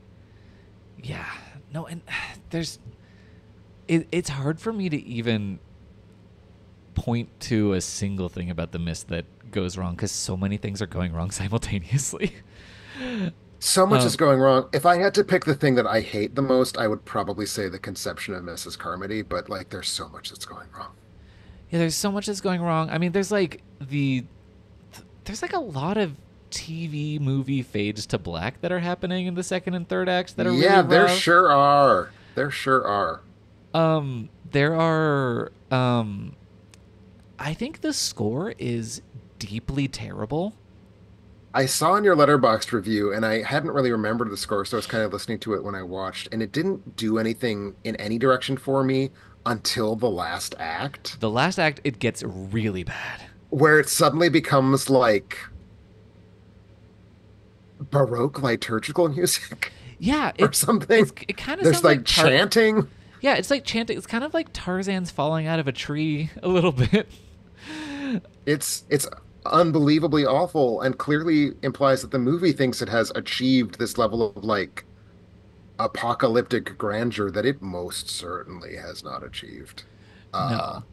Yeah. No, and there's it's hard for me to even point to a single thing about the mist that goes wrong because so many things are going wrong simultaneously. So much is um, going wrong. If I had to pick the thing that I hate the most, I would probably say the conception of Mrs. Carmody, but like there's so much that's going wrong. yeah, there's so much that's going wrong. I mean, there's like a lot of TV movie fades to black that are happening in the second and third acts that are really Yeah, there rough. sure are. There sure are. There are I think the score is deeply terrible. I saw in your Letterboxd review, and I hadn't really remembered the score, so I was kind of listening to it when I watched, and it didn't do anything in any direction for me until the last act, The last act it gets really bad. where it suddenly becomes like Baroque liturgical music Yeah, or something. it kind of There's sounds like like chanting. yeah, it's like chanting. It's kind of like Tarzan's falling out of a tree a little bit. It's unbelievably awful and clearly implies that the movie thinks it has achieved this level of like apocalyptic grandeur that it most certainly has not achieved. Uh, No.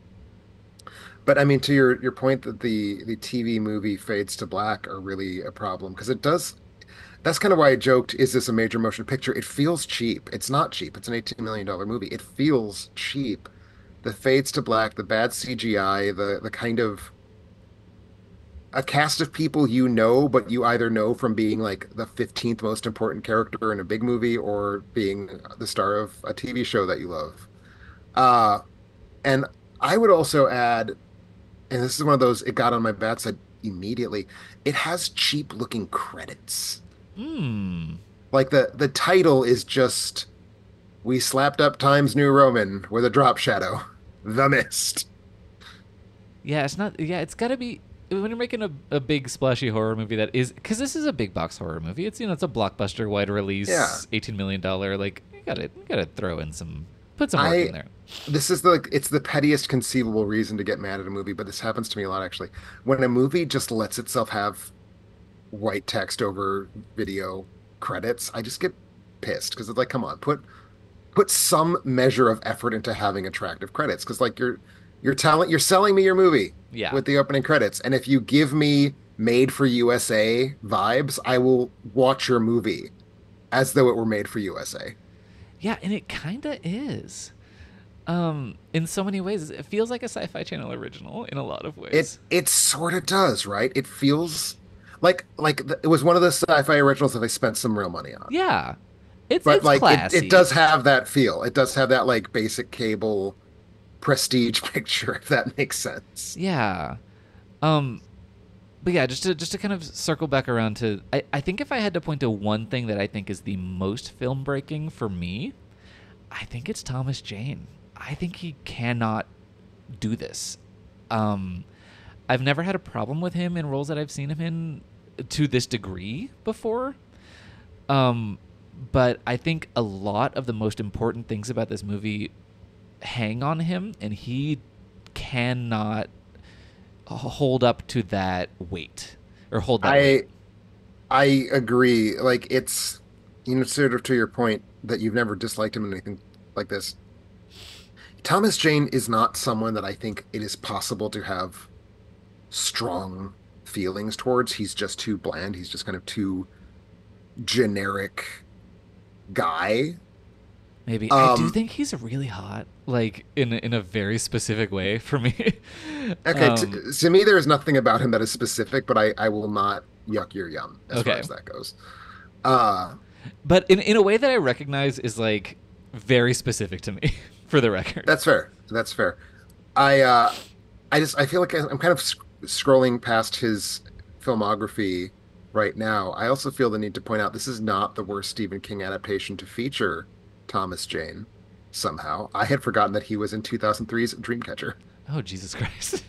but I mean, to your point that the TV movie fades to black are really a problem because it does. That's kind of why I joked, is this a major motion picture? It feels cheap. It's not cheap. It's an $18 million movie. It feels cheap. The fades to black, the bad CGI, the kind of a cast of people you know, but you either know from being like the 15th most important character in a big movie or being the star of a TV show that you love. Uh, and I would also add, and this is one of those, it got on my bad side immediately. It has cheap looking credits. Hmm. Like the title is just, we slapped up Times New Roman with a drop shadow, The Mist. Yeah, it's not. Yeah, it's got to be when you're making a big splashy horror movie that is because this is a big box horror movie. It's it's a blockbuster, wide release, Yeah. $18 million. Like you gotta throw in put some work in there. This is the it's the pettiest conceivable reason to get mad at a movie, but this happens to me a lot actually. When a movie just lets itself have white text over video credits, I just get pissed because it's like, come on, put some measure of effort into having attractive credits because like you're selling me your movie Yeah. with the opening credits, and if you give me made for USA vibes, I will watch your movie as though it were made for USA. Yeah, and it kind of is. In so many ways, it feels like a Sci-Fi Channel original in a lot of ways. It sort of does, right? It feels like it was one of the sci-fi originals that they spent some real money on. Yeah, But it's like classy. it does have that feel. It does have that like basic cable prestige picture, if that makes sense. Yeah. But yeah, just to kind of circle back around to I think if I had to point to one thing that I think is the most film breaking for me, I think it's Thomas Jane. I think he cannot do this. I've never had a problem with him in roles that I've seen him in to this degree before. But I think a lot of the most important things about this movie hang on him, and he cannot hold up to that weight or hold that weight. I agree. Like it's sort of to your point that you've never disliked him in anything like this. Thomas Jane is not someone that I think it is possible to have strong feelings towards. He's just too bland. He's just kind of too generic guy. Maybe I do think he's really hot, like in a very specific way for me. Okay, to me, there is nothing about him that is specific, but I will not yuck your yum as far Okay. as that goes. But in a way that I recognize is like very specific to me, for the record. That's fair. That's fair. I feel like I'm kind of scrolling past his filmography right now. I also feel the need to point out this is not the worst Stephen King adaptation to feature Thomas Jane. Somehow, I had forgotten that he was in 2003's Dreamcatcher. Oh, Jesus Christ.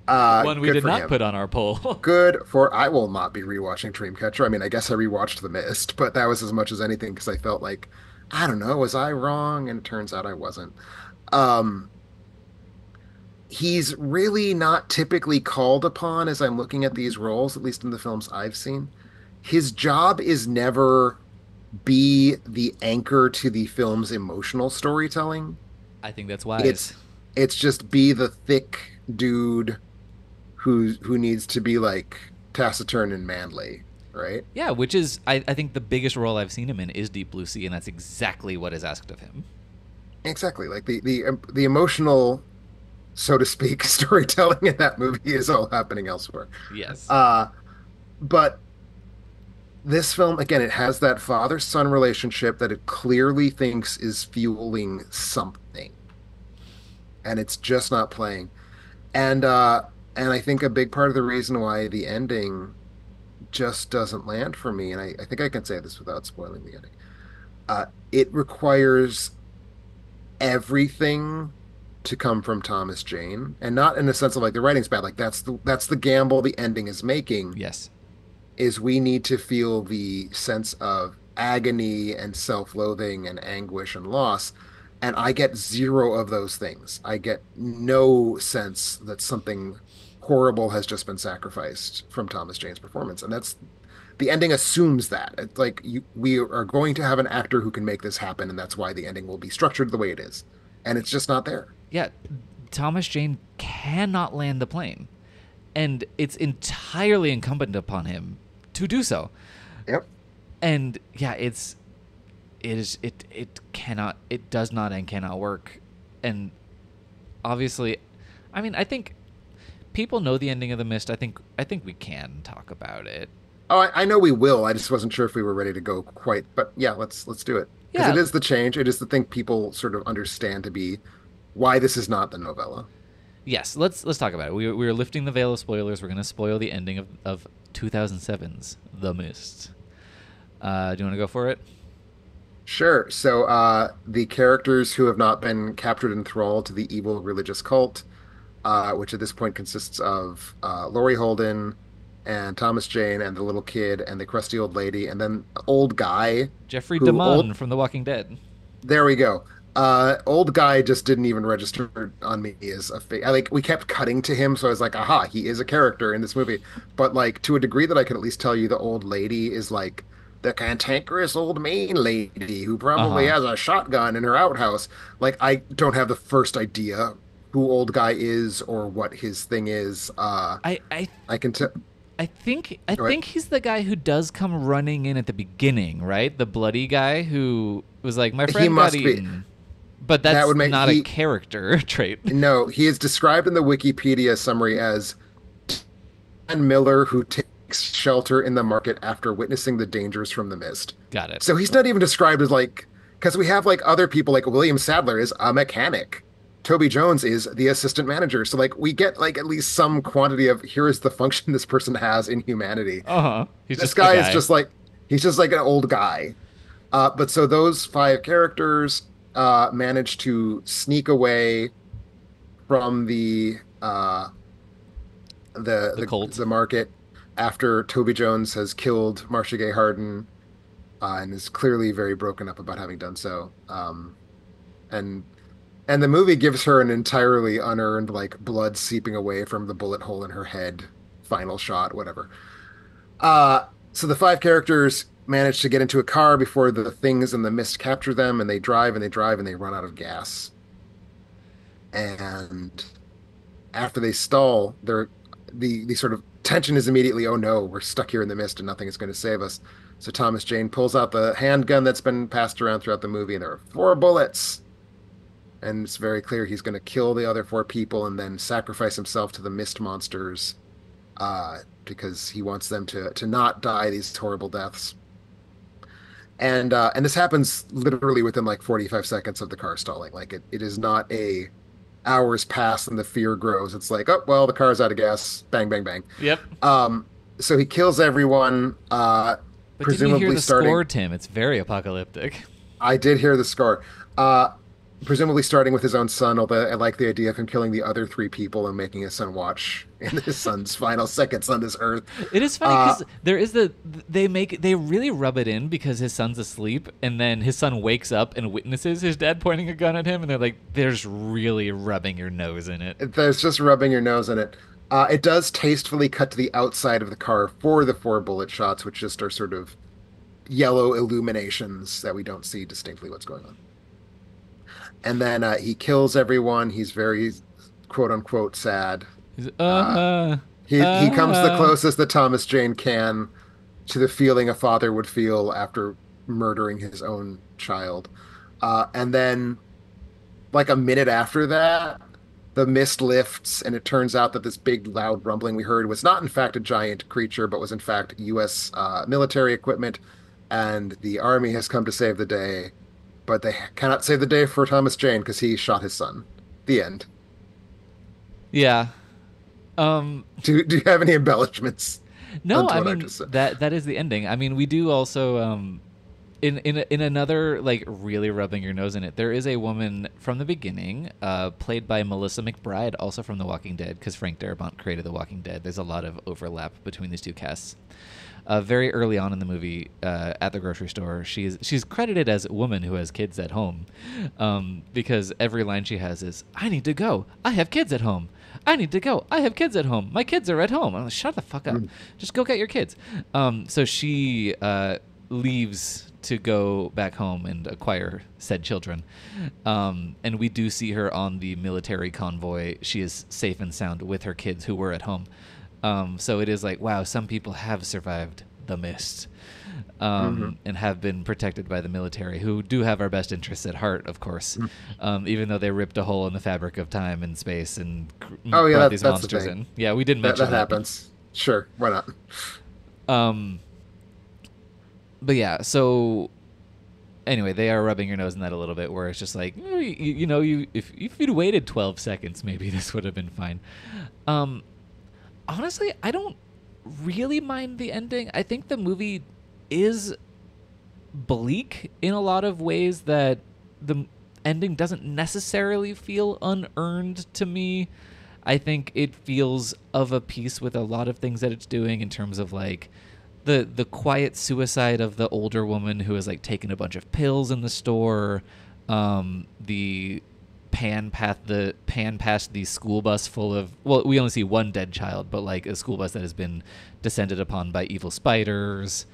One we Good did for not him. put on our poll. Good for I will not be rewatching Dreamcatcher. I mean, I guess I rewatched The Mist, but that was as much as anything because I felt like, I don't know, was I wrong? And it turns out I wasn't. Um, he's really not typically called upon as I'm looking at these roles, at least in the films I've seen. His job is never be the anchor to the film's emotional storytelling. I think that's wise. It's just be the thick dude who needs to be like taciturn and manly, right? Yeah, which is I think the biggest role I've seen him in is Deep Blue Sea, and that's exactly what is asked of him. Exactly. Like the emotional, so to speak, storytelling in that movie is all happening elsewhere. Yes. But this film, again, it has that father-son relationship that it clearly thinks is fueling something, and it's just not playing. And I think a big part of the reason why the ending just doesn't land for me, and I think I can say this without spoiling the ending, it requires everything to come from Thomas Jane, and not in the sense of like the writing's bad. Like that's the gamble the ending is making. Yes. Is we need to feel the sense of agony and self-loathing and anguish and loss. And I get zero of those things. I get no sense that something horrible has just been sacrificed from Thomas Jane's performance. And that's the ending assumes that. It's like we are going to have an actor who can make this happen, and that's why the ending will be structured the way it is. And it's just not there. Yeah, Thomas Jane cannot land the plane, and it's entirely incumbent upon him to do so. Yep. And yeah, it does not and cannot work. And obviously, I mean, I think people know the ending of The Mist. I think we can talk about it. Oh, I know we will. I just wasn't sure if we were ready to go quite. But yeah, let's do it because Yeah. it is the change. It is the thing people sort of understand to be why this is not the novella. Yes, let's talk about it. We're lifting the veil of spoilers. We're going to spoil the ending of 2007's The Mist. Do you want to go for it? Sure. So the characters who have not been captured and enthralled to the evil religious cult, which at this point consists of Laurie Holden and Thomas Jane and the little kid and the crusty old lady and then the old guy. Jeffrey who DeMunn from The Walking Dead. There we go. Old guy just didn't even register on me as a fake. Like we kept cutting to him, so I was like, aha, he is a character in this movie. But like to a degree that I can at least tell you, the old lady is like the cantankerous old Maine lady who probably Uh-huh. has a shotgun in her outhouse. Like I don't have the first idea who old guy is or what his thing is. I I can tell. think he's the guy who does come running in at the beginning, right? The bloody guy who was like, my friend must got be. eaten. But That that's would make not a character trait. No, he is described in the Wikipedia summary as Dan Miller who takes shelter in the market after witnessing the dangers from the mist. Got it. So he's not even described as like, because we have like other people like William Sadler is a mechanic. Toby Jones is the assistant manager. So like we get like at least some quantity of here is the function this person has in humanity. Uh-huh. He's This just the guy is just like he's just like an old guy. But so those five characters manage to sneak away from the cult. the market after Toby Jones has killed Marcia Gay Harden and is clearly very broken up about having done so. And the movie gives her an entirely unearned like blood seeping away from the bullet hole in her head final shot, whatever. So the five characters manage to get into a car before the things in the mist capture them, and they drive and they drive and they run out of gas. And after they stall, the sort of tension is immediately, oh no, we're stuck here in the mist and nothing is going to save us. So Thomas Jane pulls out the handgun that's been passed around throughout the movie, and there are 4 bullets. And it's very clear he's going to kill the other 4 people and then sacrifice himself to the mist monsters because he wants them to not die these horrible deaths. And this happens literally within like 45 seconds of the car stalling. Like it is not a hours pass and the fear grows. It's like, oh well, the car's out of gas. Bang, bang, bang. Yep. So he kills everyone. But Presumably didn't you hear the starting. score, Tim? It's very apocalyptic. I did hear the score. Presumably starting with his own son, although I like the idea of him killing the other 3 people and making his son watch in his son's final seconds on this earth. It is funny because there is they really rub it in because his son's asleep and then his son wakes up and witnesses his dad pointing a gun at him and they're like, there's really rubbing your nose in it. There's just rubbing your nose in it. It does tastefully cut to the outside of the car for the 4 bullet shots, which just are sort of yellow illuminations that we don't see distinctly what's going on. And then he kills everyone. He's very quote unquote sad. He comes the closest that Thomas Jane can to the feeling a father would feel after murdering his own child. And then, like a minute after that, the mist lifts, and it turns out that this big, loud rumbling we heard was not, in fact, a giant creature, but was, in fact, U.S. Military equipment. And the army has come to save the day. But they cannot save the day for Thomas Jane because he shot his son. The end. Yeah. Do you have any embellishments? No, onto I what mean just said? that is the ending. I mean, we do also in another like really rubbing your nose in it. There is a woman from the beginning, played by Melissa McBride, also from The Walking Dead, because Frank Darabont created The Walking Dead. There's a lot of overlap between these 2 casts. Very early on in the movie, at the grocery store, she's credited as a woman who has kids at home, because every line she has is, "I need to go. I have kids at home. I need to go. I have kids at home. My kids are at home." I'm like, shut the fuck up. Just go get your kids. So she leaves to go back home and acquire said children. And we do see her on the military convoy. She is safe and sound with her kids who were at home. So it is like, wow, some people have survived the mist, Hmm. and have been protected by the military, who do have our best interests at heart, of course, even though they ripped a hole in the fabric of time and space and Oh yeah, brought these that's the monsters thing. in. Yeah, we did That mention that. happens. Sure, why not? Um, but yeah, so anyway, they are rubbing your nose in that a little bit, where it's just like, you if you'd waited 12 seconds, maybe this would have been fine. Um, Honestly, I don't really mind the ending. I think the movie is bleak in a lot of ways that the ending doesn't necessarily feel unearned to me. I think it feels of a piece with a lot of things that it's doing in terms of like the quiet suicide of the older woman who has like taken a bunch of pills in the store, the pan past the school bus full of, well, we only see one dead child, but like a school bus that has been descended upon by evil spiders.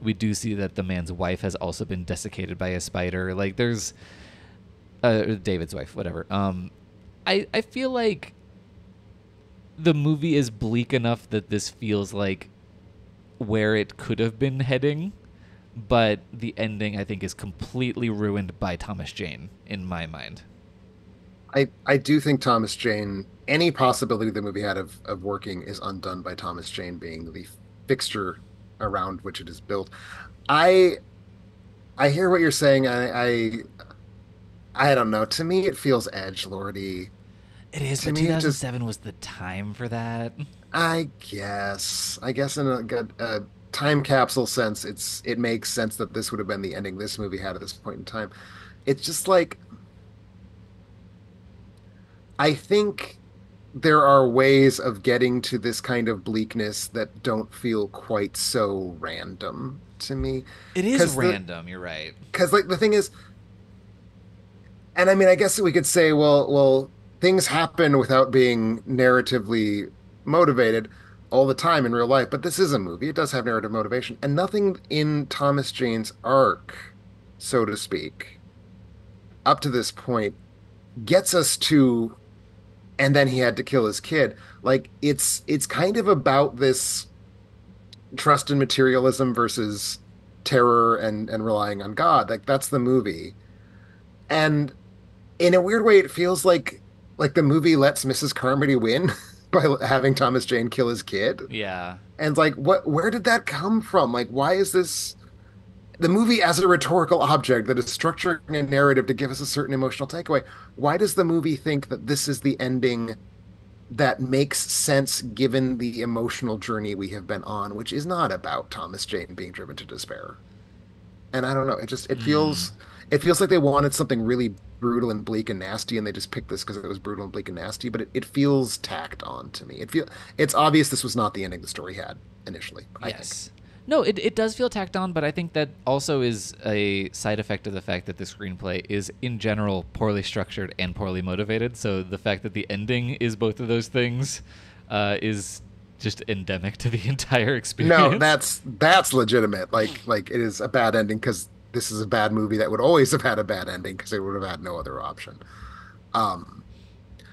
We do see that the man's wife has also been desiccated by a spider. Like there's David's wife, whatever. I feel like the movie is bleak enough that this feels like where it could have been heading, but the ending I think is completely ruined by Thomas Jane in my mind. I do think Thomas Jane, any possibility the movie had of working is undone by Thomas Jane being the fixture around which it is built. I I hear what you're saying. I don't know. To me, it feels edge lordy. It is, To but me, it just 2007 was the time for that. I guess in a good time capsule sense, it makes sense that this would have been the ending this movie had at this point in time. It's just like I think there are ways of getting to this kind of bleakness that don't feel quite so random to me. It is Because random, you're right. like the thing is, and I mean, I guess we could say, well, things happen without being narratively motivated all the time in real life, but this is a movie. It does have narrative motivation, and nothing in Thomas Jane's arc, so to speak, up to this point gets us to, and then he had to kill his kid. Like it's kind of about this trust in materialism versus terror and relying on God. Like that's the movie. And in a weird way, it feels like the movie lets Mrs. Carmody win by having Thomas Jane kill his kid. Yeah. And like, where did that come from? Like, why is this the movie as a rhetorical object that is structuring a narrative to give us a certain emotional takeaway? Why does the movie think that this is the ending that makes sense given the emotional journey we have been on, which is not about Thomas Jane being driven to despair? And I don't know. Hmm. It feels like they wanted something really brutal and bleak and nasty, and they just picked this because it was brutal and bleak and nasty. But it feels tacked on to me. It's obvious this was not the ending the story had initially, I think. Yes. No, it does feel tacked on, but I think that also is a side effect of the fact that the screenplay is, in general, poorly structured and poorly motivated. So the fact that the ending is both of those things is just endemic to the entire No, experience. that's legitimate. Like it is a bad ending because this is a bad movie that would always have had a bad ending because it would have had no other option. Um,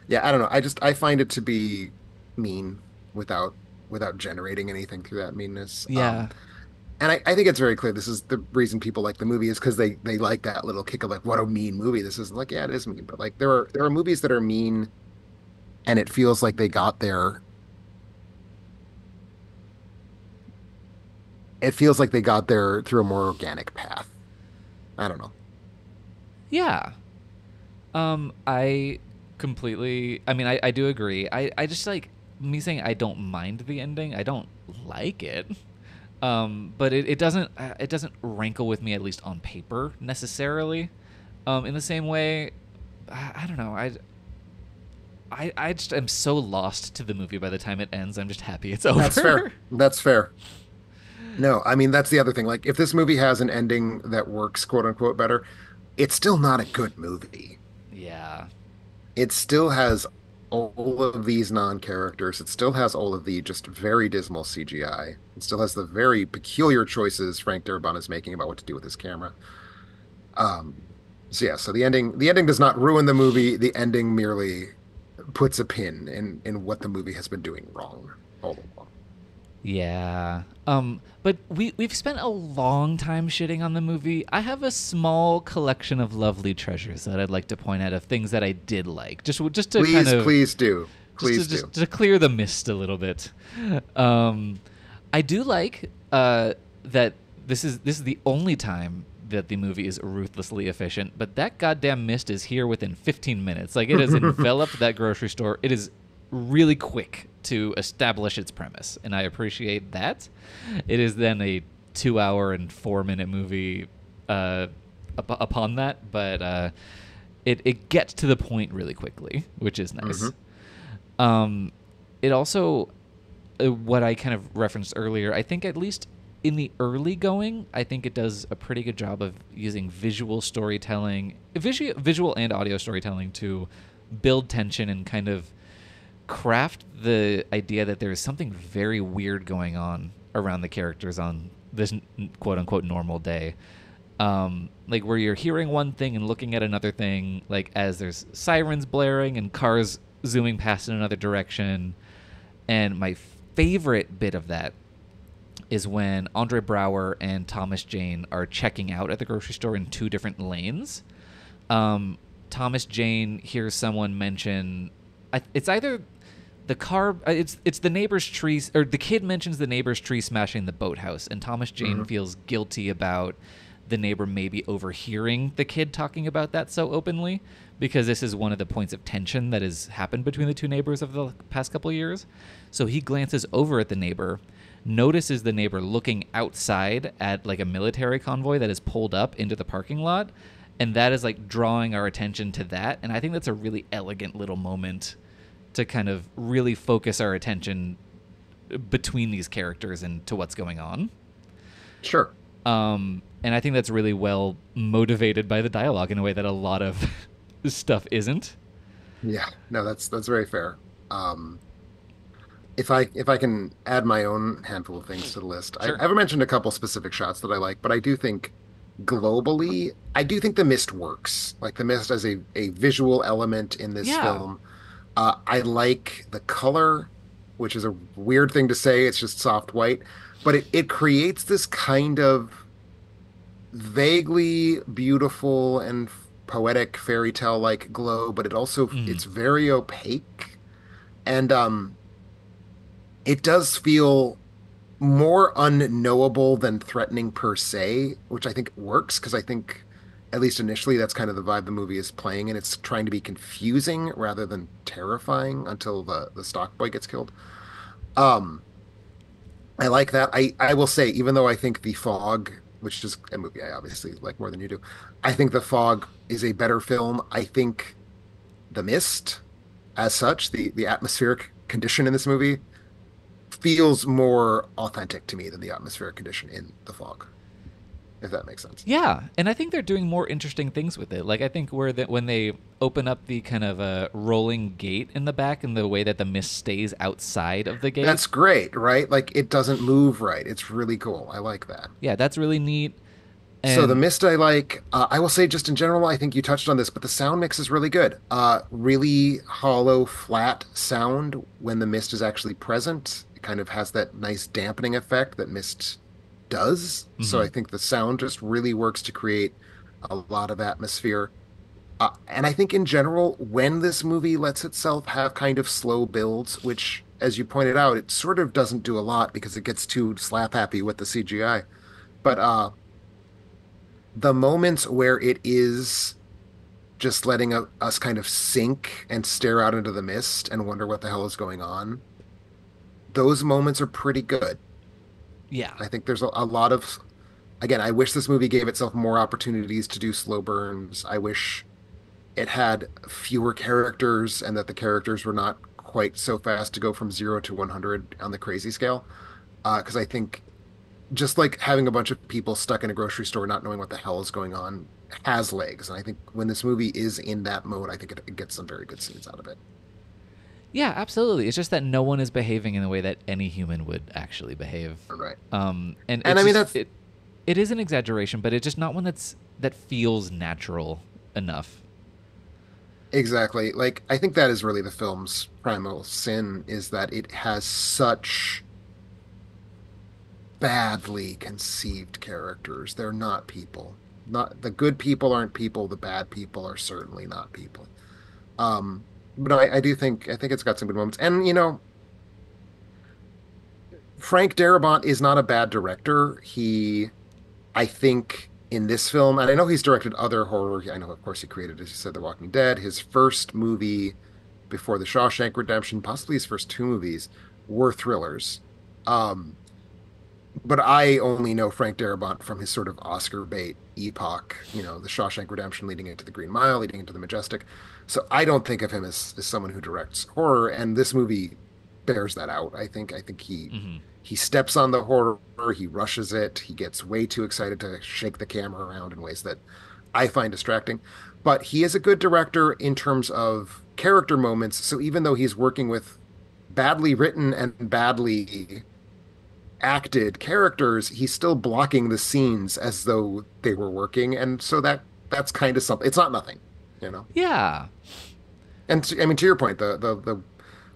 yeah, I don't know. I find it to be mean without generating anything through that meanness. Yeah. And I think it's very clear this is the reason people like the movie is because they like that little kick of like what a mean movie this is. Like, yeah, it is mean, but like there are movies that are mean and it feels like they got there. It feels like they got there through a more organic path. I don't know. Yeah. I completely. I mean, I do agree. I just like me saying I don't mind the ending. I don't like it. But it doesn't rankle with me, at least on paper necessarily. In the same way, I don't know. I just am so lost to the movie by the time it ends. I'm just happy it's That's fair. over. That's fair. No, I mean that's the other thing. Like if this movie has an ending that works, quote unquote, better, it's still not a good movie. Yeah. It still has all of these non-characters. It still has all of the just very dismal CGI. It still has the very peculiar choices Frank Darabont is making about what to do with his camera. Um, so yeah, so the ending does not ruin the movie. The ending merely puts a pin in what the movie has been doing wrong all along. Yeah. But we've spent a long time shitting on the movie. I have a small collection of lovely treasures that I'd like to point out of things that I did like. Just to kind Please, of please do. Please do. just to clear the mist a little bit. I do like that this is the only time that the movie is ruthlessly efficient, but that goddamn mist is here within 15 minutes. Like, it has enveloped that grocery store. It is really quick to establish its premise, and I appreciate that. It is then a 2 hour and 4 minute movie upon that, but it gets to the point really quickly, which is nice. It also, what I kind of referenced earlier, I think at least in the early going, I think it does a pretty good job of using visual storytelling, visual and audio storytelling to build tension and kind of craft the idea that there is something very weird going on around the characters on this quote unquote normal day. Like, where you're hearing one thing and looking at another thing, like as there's sirens blaring and cars zooming past in another direction. And my favorite bit of that is when Andre Brower and Thomas Jane are checking out at the grocery store in two different lanes. Thomas Jane hears someone mention, it's either the car, it's the neighbor's tree, or the kid mentions the neighbor's tree smashing the boathouse, and Thomas Jane feels guilty about the neighbor maybe overhearing the kid talking about that so openly, because this is one of the points of tension that has happened between the two neighbors of the past couple of years. So he glances over at the neighbor, notices the neighbor looking outside at like a military convoy that is pulled up into the parking lot, and that is like drawing our attention to that. And I think that's a really elegant little moment to kind of really focus our attention between these characters and to what's going on. Sure. And I think that's really well motivated by the dialogue in a way that a lot of stuff isn't. Yeah, no, that's very fair. If I can add my own handful of things to the list, Sure. I haven't mentioned a couple specific shots that I like, but I do think globally, I do think the mist works. Like, the mist as a visual element in this Yeah. film. I like the color, which is a weird thing to say. It's just soft white, but it creates this kind of vaguely beautiful and poetic fairy tale like glow, but it also it's very opaque, and it does feel more unknowable than threatening per se, which I think works because I think at least initially that's kind of the vibe the movie is playing, and it's trying to be confusing rather than terrifying until the stock boy gets killed. Um, I like that. I will say, even though I think The Fog, which is a movie I obviously like more than you do, I think The Fog is a better film. I think The Mist, as such, the atmospheric condition in this movie, feels more authentic to me than the atmospheric condition in The Fog, if that makes sense. Yeah, and I think they're doing more interesting things with it. Like, I think when they open up the kind of rolling gate in the back and the way that the mist stays outside of the gate. That's great, right? Like, it doesn't move right. It's really cool. I like that. Yeah, that's really neat. So the And mist I like. I will say, just in general, I think you touched on this, but the sound mix is really good. Really hollow, flat sound when the mist is actually present. It kind of has that nice dampening effect that mist does. So I think the sound just really works to create a lot of atmosphere. And I think in general, when this movie lets itself have kind of slow builds, which, as you pointed out, it sort of doesn't do a lot because it gets too slap happy with the CGI. But the moments where it is just letting us kind of sink and stare out into the mist and wonder what the hell is going on, those moments are pretty good. yeah, I think there's a lot of, again, I wish this movie gave itself more opportunities to do slow burns. I wish it had fewer characters and that the characters were not quite so fast to go from 0 to 100 on the crazy scale. Because I think just like having a bunch of people stuck in a grocery store not knowing what the hell is going on has legs. And I think when this movie is in that mode, I think it gets some very good scenes out of it. yeah, absolutely. It's just that no one is behaving in the way that any human would actually behave. Right. And And it's I mean, just- it is an exaggeration, but it's just not one that feels natural enough. Exactly. Like, I think that is really the film's primal sin, is that it has such badly conceived characters. They're not people. Not the good people aren't people. The bad people are certainly not people. Um, but I think it's got some good moments. And Frank Darabont is not a bad director. I think in this film, and I know he's directed other horror. I know, of course, he created, as you said, The Walking Dead. His first movie before The Shawshank Redemption, possibly his first two movies, were thrillers. Um, but I only know Frank Darabont from his sort of Oscar bait epoch, The Shawshank Redemption leading into The Green Mile, leading into The Majestic. So I don't think of him as someone who directs horror, and this movie bears that out. I think he steps on the horror, he rushes it, he gets way too excited to shake the camera around in ways that I find distracting. But he is a good director in terms of character moments. So even though he's working with badly written and badly acted characters, he's still blocking the scenes as though they were working, and so that's kind of something. It's not nothing, you know. Yeah. And I mean, to your point, the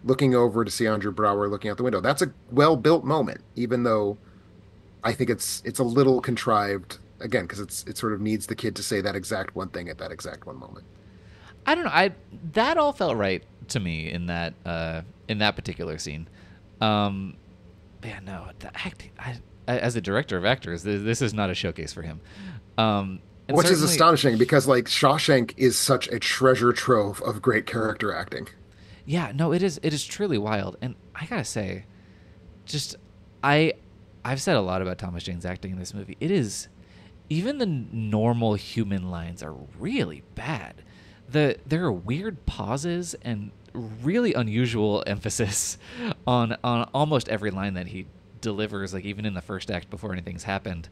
looking over to see Andrew Brower looking out the window, that's a well built moment, even though I think it's a little contrived again because it sort of needs the kid to say that exact one thing at that exact one moment. I don't know. That all felt right to me in that particular scene. Yeah, no, the acting. As a director of actors, this is not a showcase for him. Which is astonishing because like Shawshank is such a treasure trove of great character acting. Yeah, no, it is truly wild, and I gotta say, I've said a lot about Thomas Jane's acting in this movie. It is, even the normal human lines are really bad. There are weird pauses and really unusual emphasis on almost every line that he delivers, like even in the first act before anything's happened.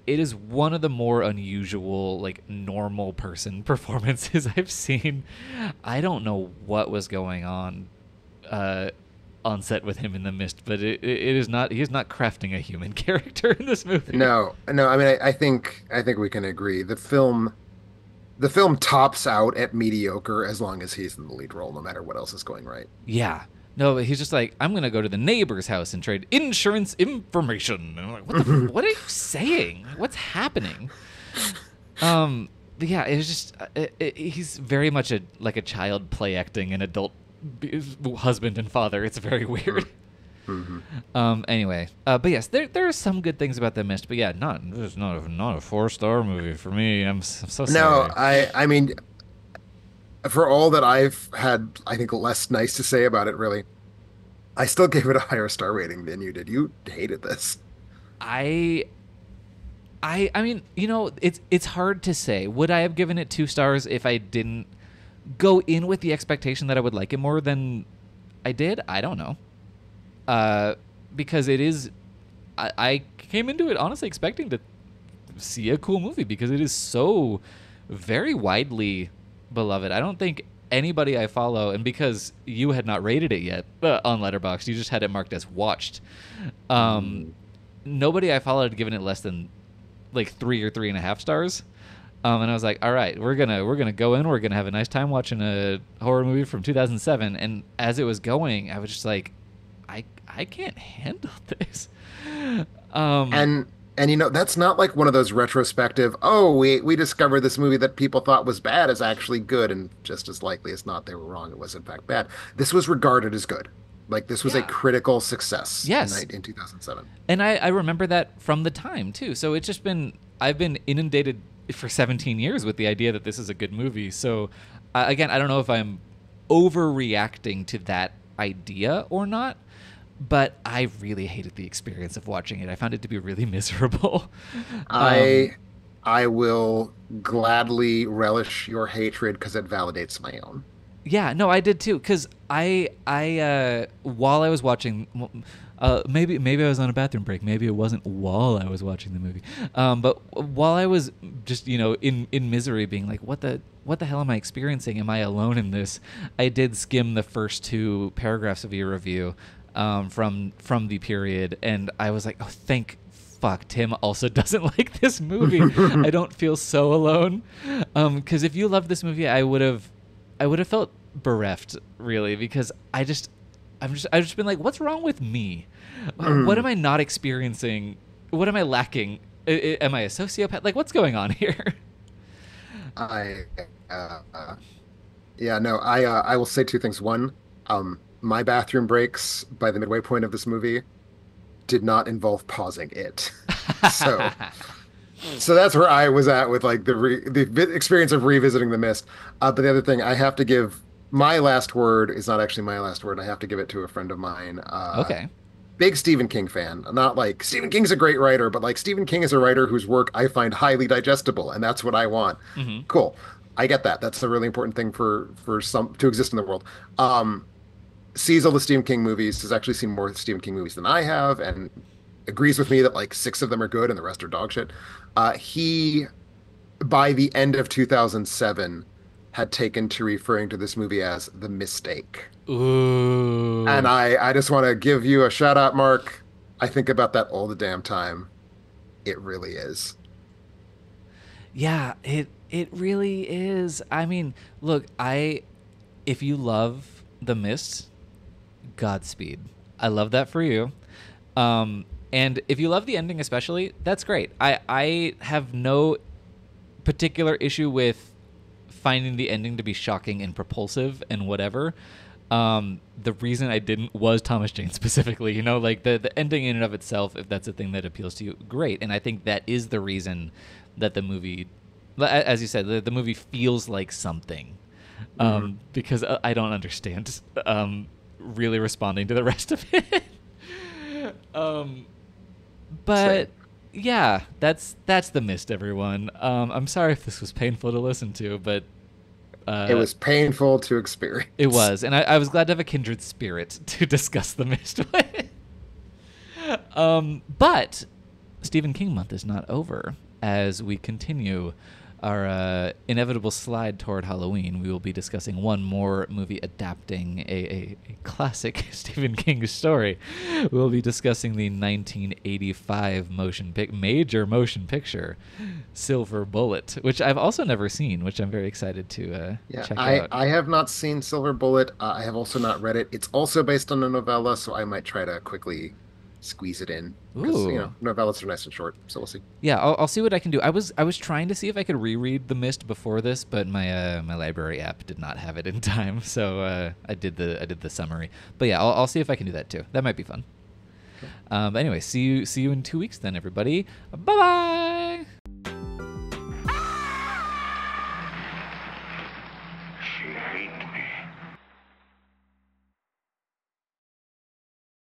It is one of the more unusual, like, normal person performances I've seen. I don't know what was going on set with him in The Mist, but it is not. He is not crafting a human character in this movie. No. I mean, I think we can agree. The film tops out at mediocre as long as he's in the lead role, no matter what else is going right. Yeah. No, but he's just like, I'm going to go to the neighbor's house and trade insurance information. And I'm like, what are you saying? What's happening? Yeah, it was just, he's very much like a child play acting an adult husband and father. It's very weird. Mm-hmm. Anyway, but yes, there are some good things about The Mist, but yeah, not a 4-star movie for me. I'm so sorry. No, I mean, for all that I've had, I think, less nice to say about it, really, I still gave it a higher star rating than you did. You hated this. I mean, it's hard to say. Would I have given it 2 stars if I didn't go in with the expectation that I would like it more than I did? I don't know. Because it is, I came into it honestly expecting to see a cool movie because it is so very widely beloved. I don't think anybody I follow, and because you had not rated it yet on Letterboxd, you just had it marked as watched. Nobody I followed had given it less than like 3 or 3.5 stars. And I was like, all right, we're gonna go in, we're gonna have a nice time watching a horror movie from 2007. And as it was going, I was just like, I can't handle this. And that's not like one of those retrospective, we discovered this movie that people thought was bad is actually good, and just as likely as not they were wrong, it was in fact bad. This was regarded as good. Like this was a critical success in 2007. And I remember that from the time too. So it's just I've been inundated for 17 years with the idea that this is a good movie. So again, I don't know if I'm overreacting to that idea or not, but I really hated the experience of watching it. I found it to be really miserable. I will gladly relish your hatred because it validates my own. Yeah, no, I did too. Because I while I was watching, maybe I was on a bathroom break. Maybe it wasn't while I was watching the movie. But while I was just in misery, being like, what the hell am I experiencing? Am I alone in this? I did skim the first 2 paragraphs of your review. From the period, and I was like, oh, thank fuck, Tim also doesn't like this movie. I don't feel so alone. Because if you loved this movie, I would have felt bereft, really, because I I've just been like, what's wrong with me? What am I not experiencing? What am I lacking? Am I a sociopath? Like, what's going on here? I yeah, no, I will say two things. One, my bathroom breaks by the midway point of this movie did not involve pausing it. So so that's where I was at with like the experience of revisiting The Mist. But the other thing, I have to give my last word is not actually my last word. I have to give it to a friend of mine. Okay. Big Stephen King fan. Not like Stephen King's a great writer, but like Stephen King is a writer whose work I find highly digestible, and that's what I want. Cool. I get that. That's a really important thing for some to exist in the world. Sees all the Stephen King movies, has actually seen more Stephen King movies than I have, and agrees with me that like 6 of them are good and the rest are dog shit. He, by the end of 2007, had taken to referring to this movie as The Mistake. Ooh. And I just want to give you a shout out, Mark. I think about that all the damn time. It really is. Yeah, it really is. I mean, look, if you love The Mist, Godspeed. I love that for you. And if you love the ending especially, that's great. I have no particular issue with finding the ending to be shocking and propulsive and whatever. The reason I didn't was Thomas Jane specifically, like the ending in and of itself, if that's a thing that appeals to you, great. And I think that is the reason that the movie, as you said, the movie feels like something. Because I don't understand really responding to the rest of it. But yeah, that's The Mist, everyone. I'm sorry if this was painful to listen to, but it was painful to experience. It was, and I was glad to have a kindred spirit to discuss The Mist with. But Stephen King month is not over. As we continue our inevitable slide toward Halloween, we will be discussing one more movie adapting a classic Stephen King story. We'll be discussing the 1985 major motion picture, Silver Bullet, which I've also never seen, which I'm very excited to check out. I have not seen Silver Bullet. I have also not read it. It's also based on a novella, so I might try to quickly squeeze it in. Because, novellas are nice and short, so we'll see. Yeah, I'll see what I can do. I was trying to see if I could reread The Mist before this, but my my library app did not have it in time, so I did the summary. But yeah, I'll see if I can do that too. That might be fun. Anyway, see you in 2 weeks then, everybody. Bye bye.